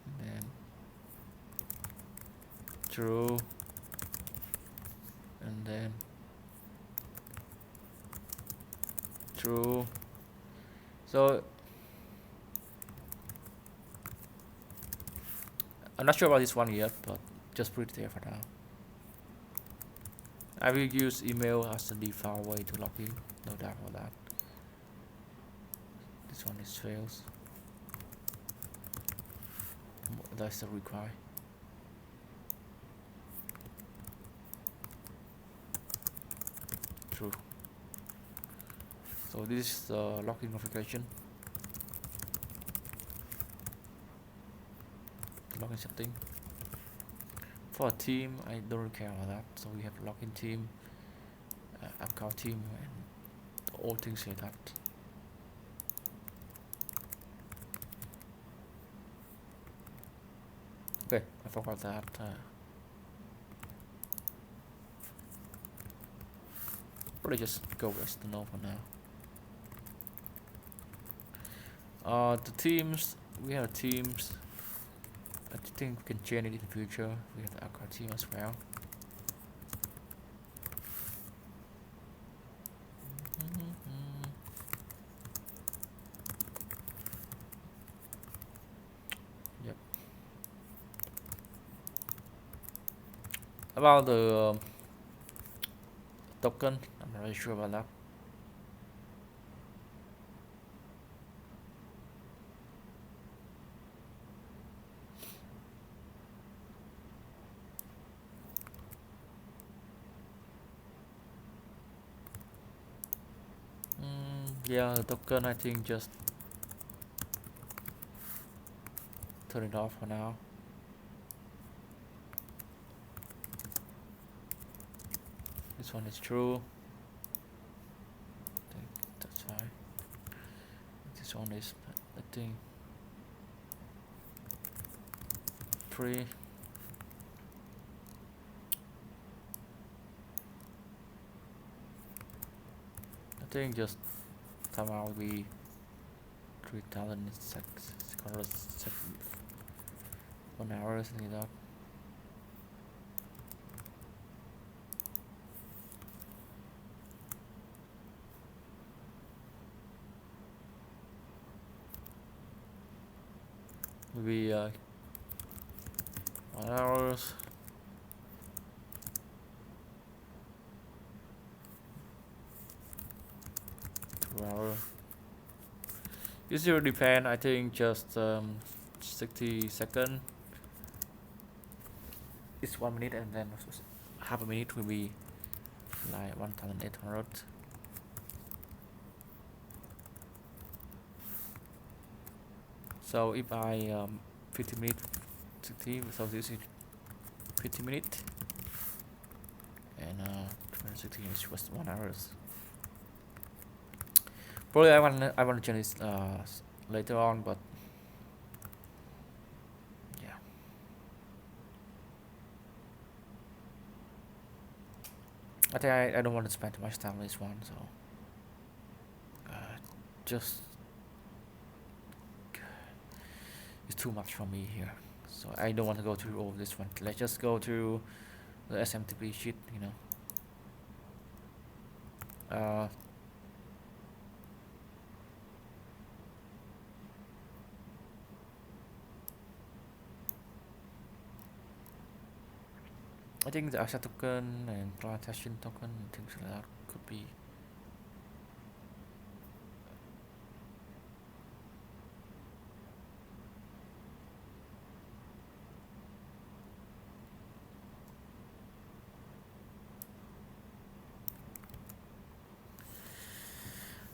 And then true. And then true. So I'm not sure about this one yet, but just put it there for now. I will use email as the default way to log in, no doubt about that. This one is fails. That's the require. True. So this is the login configuration. Login setting. For a team, I don't really care about that. So we have login team, account team, and all things like that. Okay, I forgot that. Probably just go as the no for now. The teams, we have teams. I think we can change it in the future. We have the account team as well. Yep. About the token, I'm not really sure about that. Yeah, the token, I think just turn it off for now. This one is true. I think that's fine. This one is, I think, free. think just somehow will be 3000 1 hour, something like that. Maybe 1 hour. 2 hour. This will depend. I think just 60 seconds. It's 1 minute, and then half a minute will be like 1800. So if I 50 minutes 60, so this is 50 minutes, and 260 is just 1 hour. Probably I want to change this later on, but yeah. I think I don't want to spend too much time on this one, so just it's too much for me here. So I don't want to go through all of this one. Let's just go through the SMTP sheet, you know. I think the asset token and transaction token and things like that could be.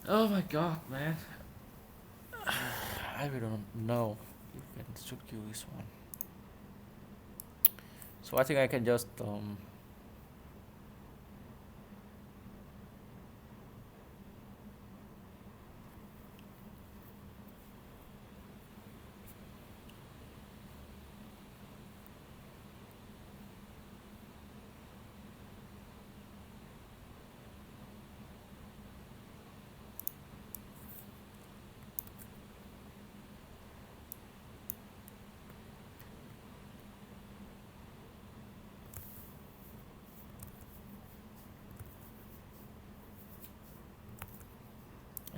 Oh my god, man. I really don't know if I can secure this one. So I think I can just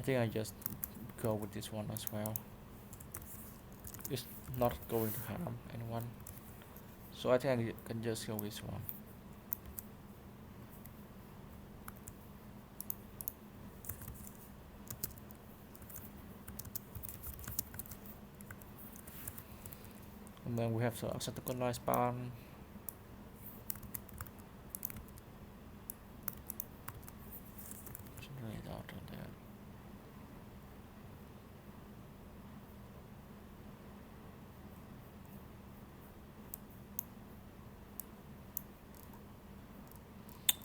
I just go with this one as well. It's not going to harm anyone, so I think I can just go with this one. And then we have the asset token lifespan.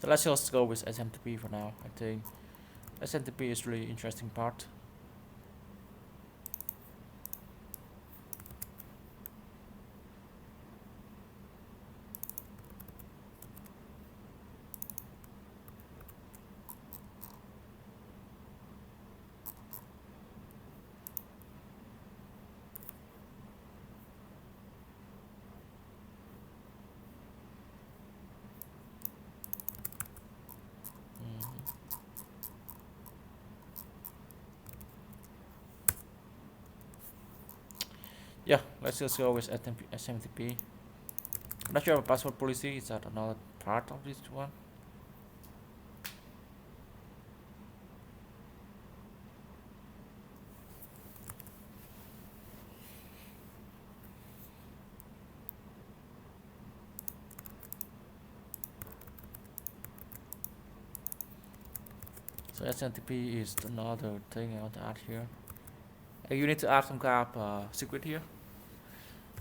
So let's just go with SMTP for now. I think SMTP is really interesting part. Yeah, let's just go with SMTP. I'm not sure about password policy. Is that another part of this one? So SMTP is another thing I want to add here. You need to add some kind of secret here.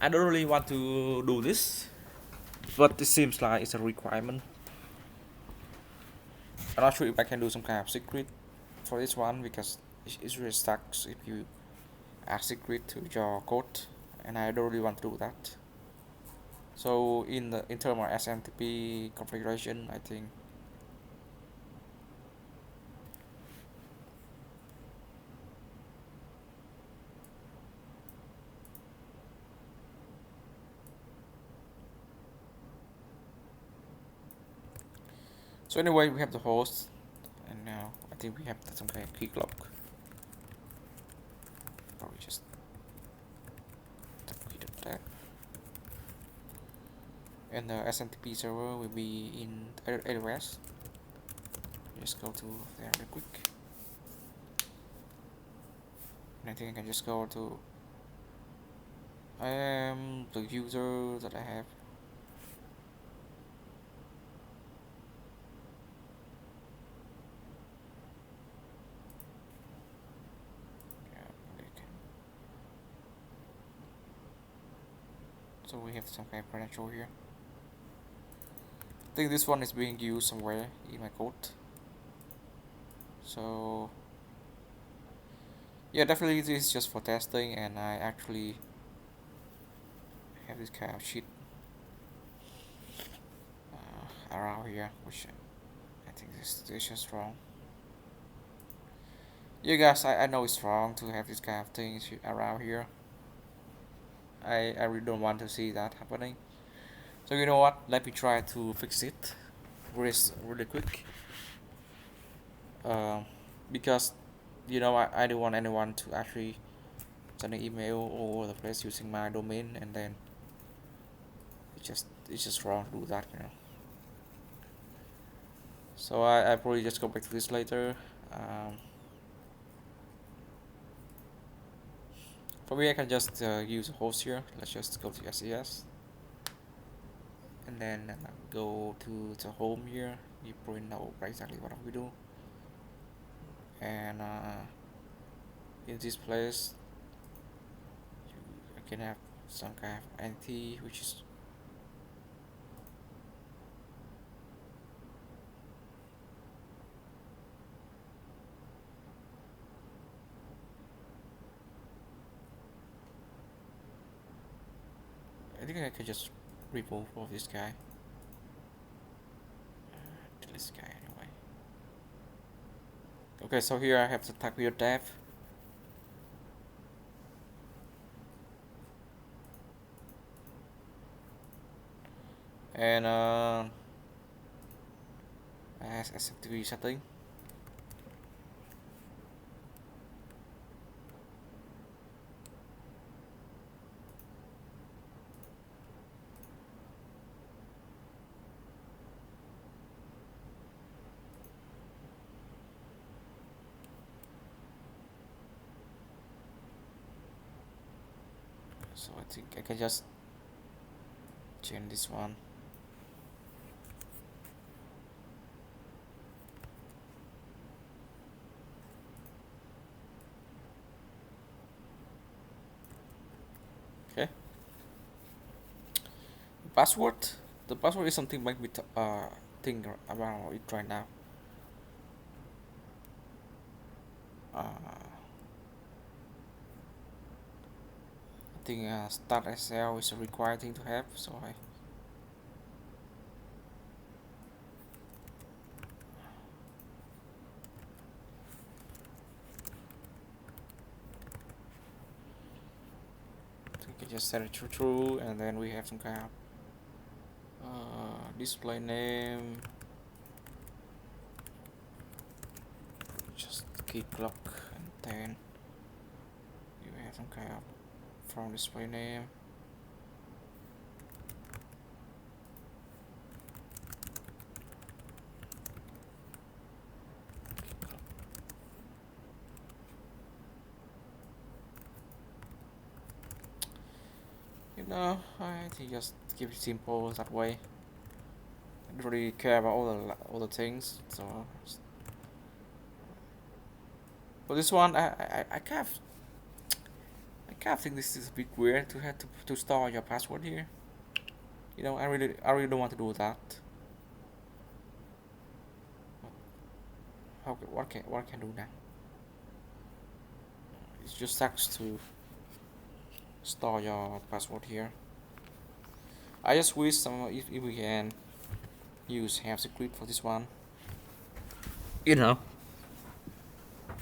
I don't really want to do this, but it seems like it's a requirement. I'm not sure if I can do some kind of secret for this one, because it's really stuck if you add secret to your code, and I don't really want to do that. So in terms of SMTP configuration, I think So anyway, we have the host, and now I think we have some kind of Keycloak. Probably just quit that. And the SMTP server will be in AWS. Just go to there real quick. And I think I can just go to the user that I have. So we have some kind of credential here. I think this one is being used somewhere in my code. So yeah, definitely this is just for testing, and I actually have this kind of sheet around here, which I think this is just wrong. Yeah guys, I know it's wrong to have this kind of things around here. I really don't want to see that happening. So you know what, let me try to fix it really quick. Because you know I don't want anyone to actually send an email all over the place using my domain, and then it's just wrong to do that, you know. So I probably just go back to this later. Probably I can just use a host here. Let's just go to SES, and then go to the home here. You probably know exactly what we do. And in this place, you can have some kind of entity, which is I think I can just remove all this guy. This guy anyway. Okay, so here I have the Kubeadm. And as SFTP setting. So I think I can just change this one. Okay. Password. The password is something might be think about it right now. I think start SL is a required thing to have, so I think I just set it to true, and then we have some kind of display name, just Keycloak, and then you have some kind of from display name. You know, I think just keep it simple that way. I don't really care about all the things. So, for this one, I kind of think this is a bit weird to have to store your password here. You know, I really don't want to do that. What can I do now? It just sucks to store your password here. I just wish if we can use have secret for this one. You know,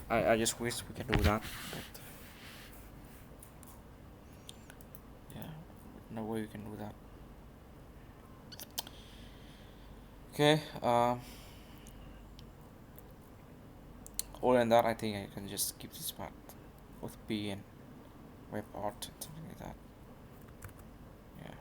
I just wish we can do that, but yeah, no way we can do that. Okay, Other than that, I think I can just skip this part with P and web art, something like that. Yeah.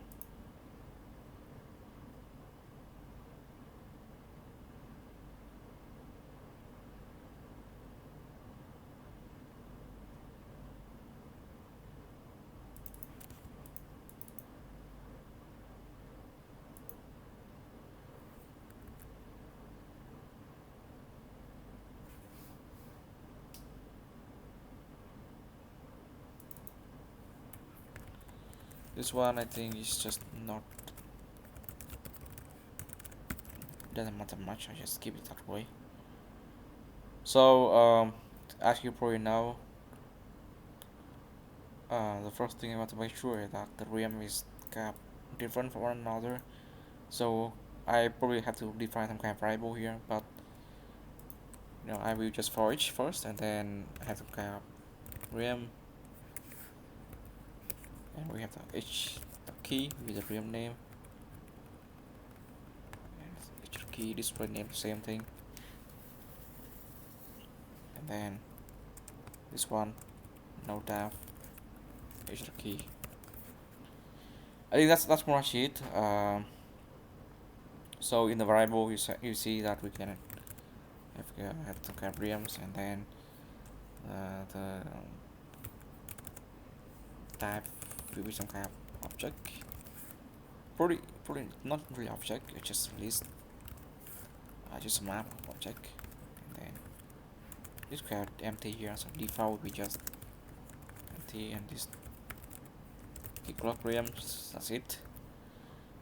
This one I think is just not, doesn't matter much. I just keep it that way. So as you probably know, the first thing I want to make sure is that the realm is kind of different from one another. So I probably have to define some kind of variable here, but I will just for each first, and then I have some kind of realm, and we have the each key with the realm name, and each key display name the same thing, and then this one no tab each key. I think that's more much it. So in the variable you see that we can have some kind of realms, and then the type will be some kind of object. Probably not really object. It's just a list. Just a map of object, and then this kind of empty here. So default will be just empty, and this Keycloak realms. That's it.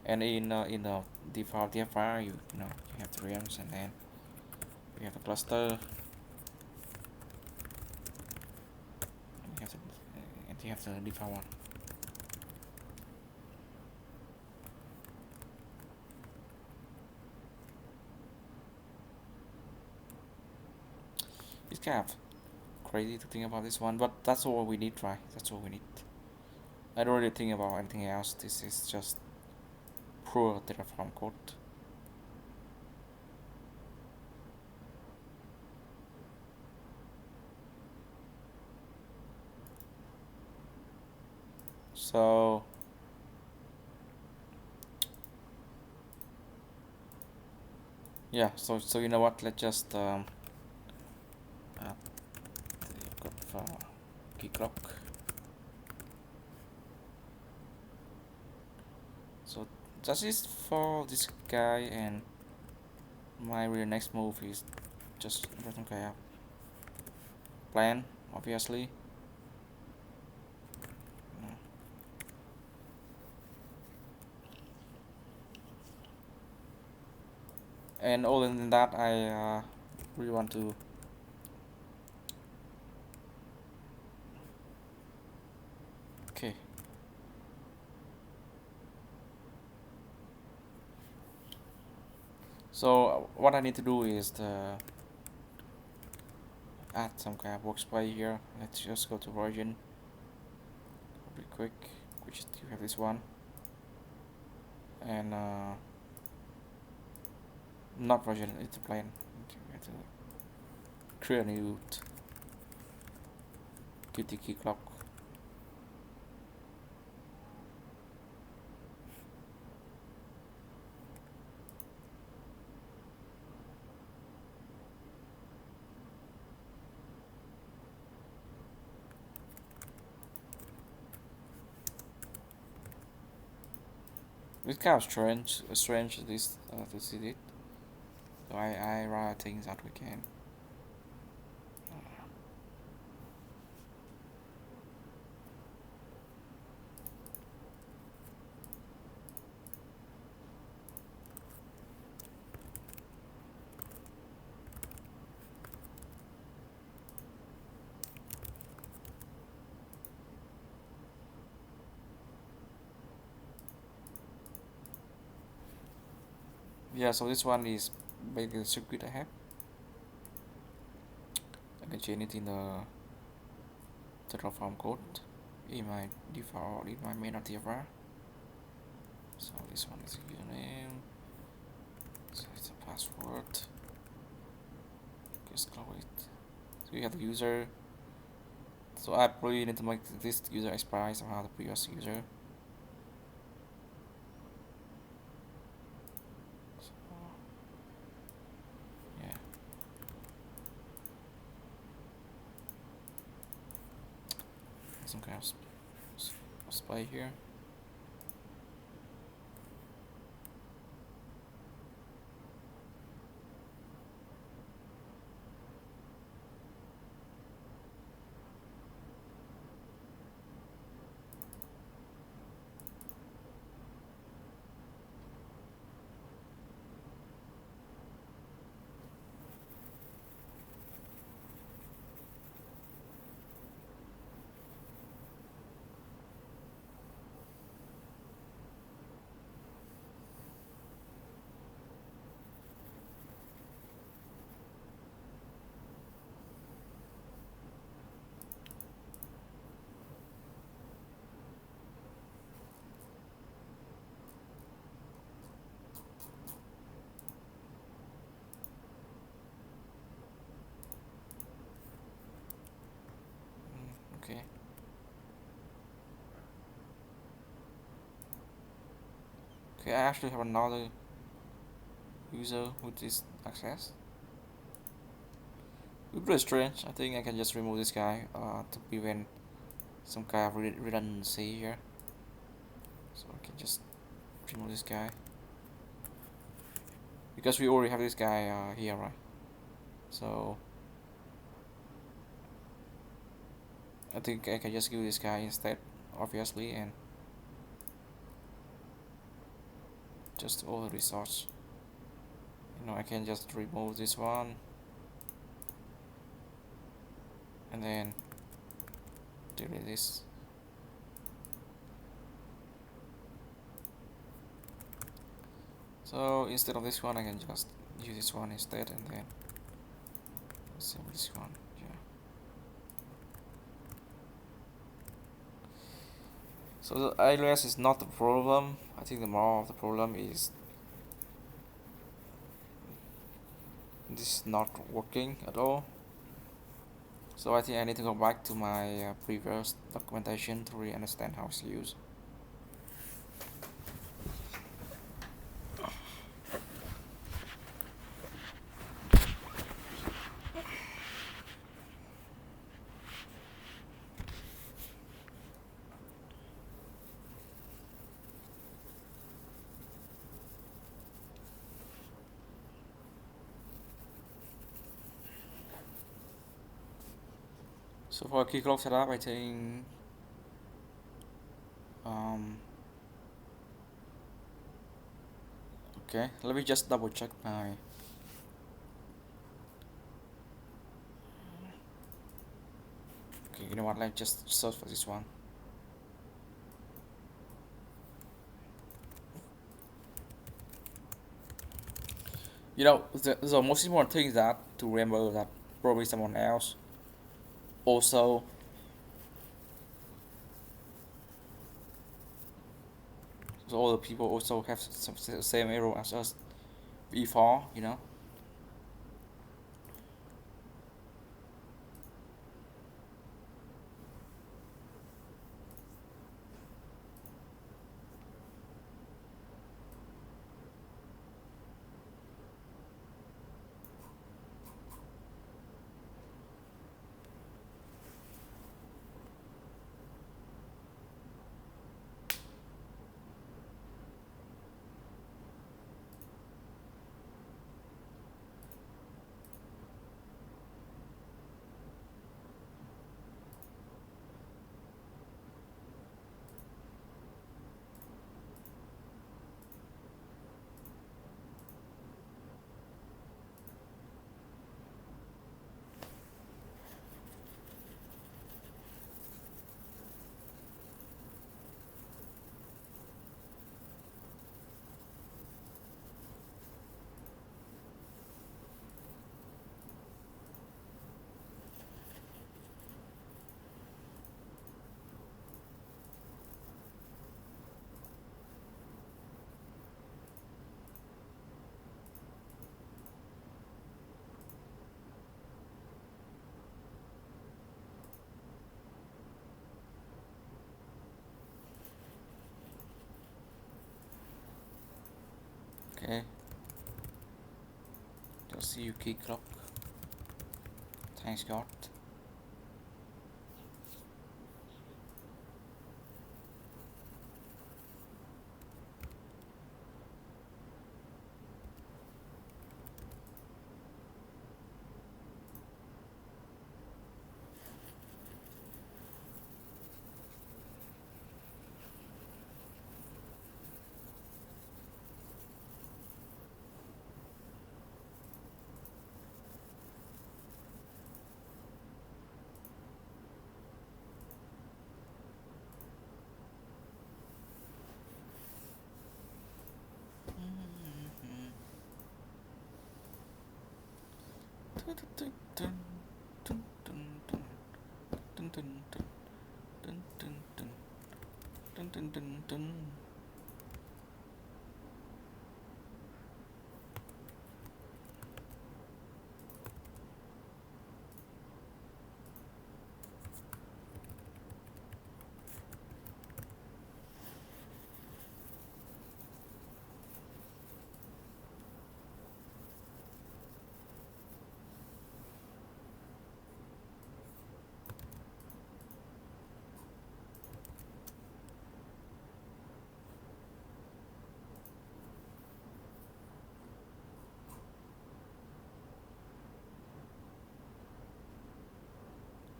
And in the default DFR, you have the realms, and then we have a cluster. And you have the default one. It's kind of crazy to think about this one, but that's all we need, right? That's all we need. I don't really think about anything else. This is just pure Terraform code. So yeah, so you know what? Let's just add the code for Keycloak. So that is for this guy, and my really next move is just some kind of plan, obviously. And other than that, I really want to okay. So what I need to do is to add some kind of workspace here. Let's just go to version real quick, which you have this one, and not version, it's a plan. We have to create a new Qt Keycloak. It's kind of strange this to see it. So I rather think that we can. Yeah, so this one is basically the circuit I have. I can change it in the Terraform code in my default, in my main TFR. So this one is a username. So it's a password. Just close it. So we have the user. So I probably need to make this user expire somehow the previous user. So, yeah. Some kind of display here. Okay. Okay, I actually have another user with this access. It's pretty strange. I think I can just remove this guy to prevent some kind of redundancy here. So I can just remove this guy because we already have this guy here, right? So I think I can just give this guy instead, obviously, and just all the resource. I can just remove this one and then delete this. So instead of this one, I can just use this one instead, and then save this one. Yeah. So the alias is not the problem. I think the more of the problem is this is not working at all. So I think I need to go back to my previous documentation to really understand how it's used. So for a Keycloak setup, I think okay, let me just double check my okay, you know what, let's just search for this one. The most important thing is that to remember that probably someone else also so all the people also have some same error as us before, See you, Keycloak. Thanks God.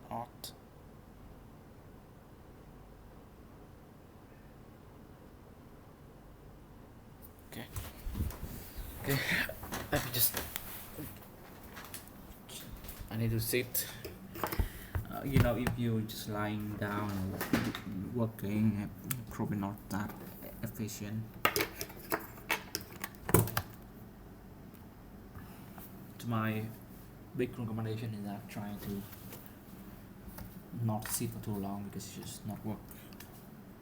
Art. Okay. Okay. Let me just. I need to sit. You know, if you're just lying down working, probably not that efficient. So my big recommendation is that trying to not sit for too long because it's just not work.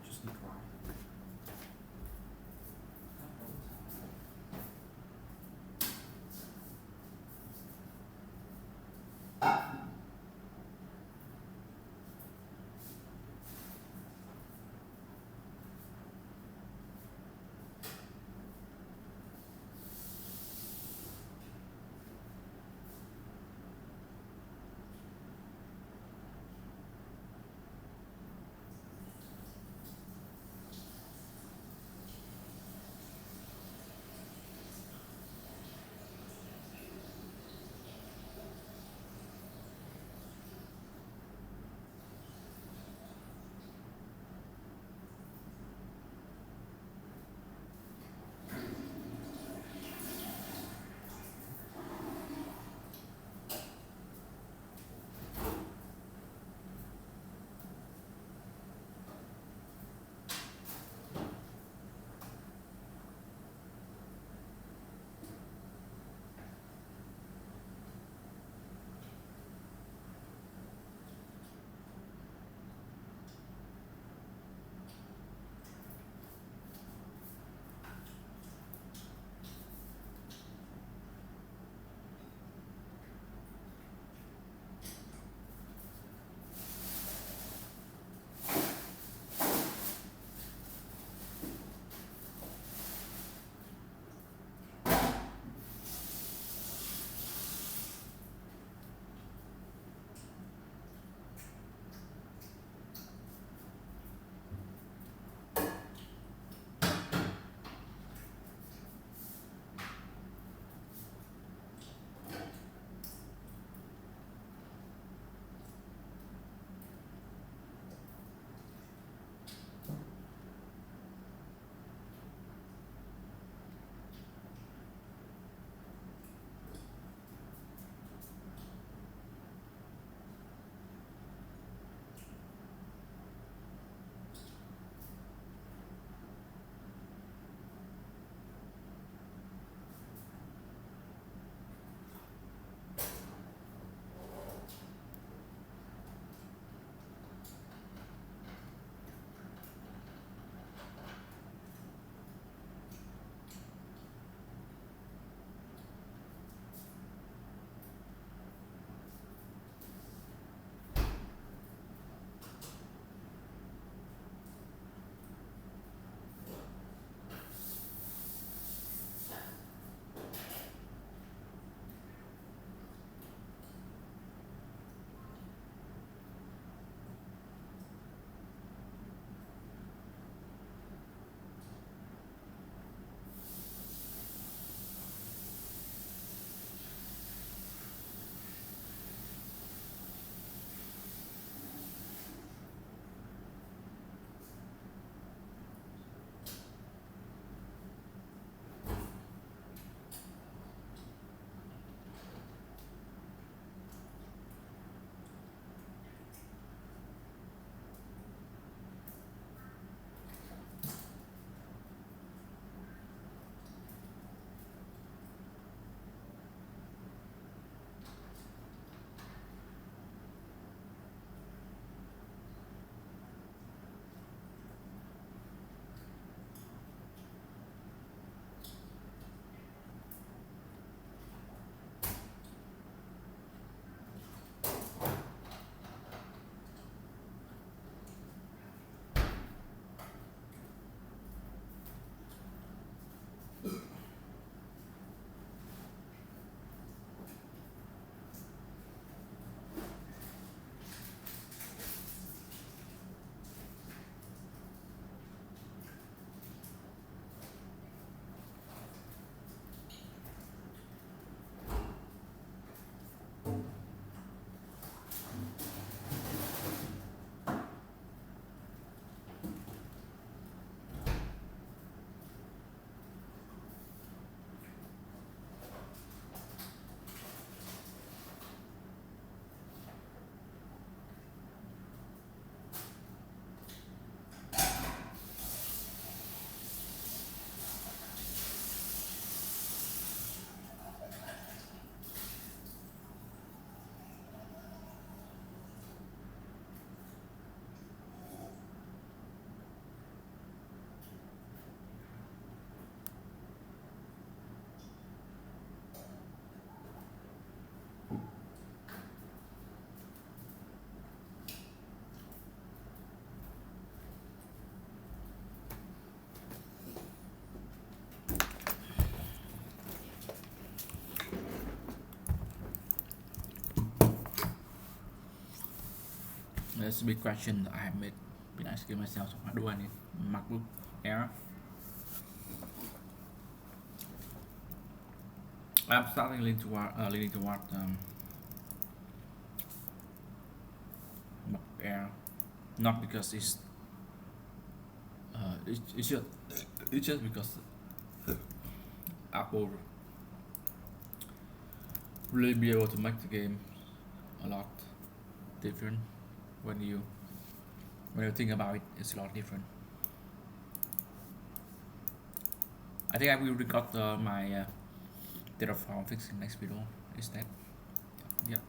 Just not right. That's a big question I have been asking myself. So do I need MacBook Air? I'm starting leaning toward MacBook Air, not because it's just because Apple really be able to make the game a lot different when you think about it. It's a lot different. I think I will record my Terraform fix in next video. Is that? Yep.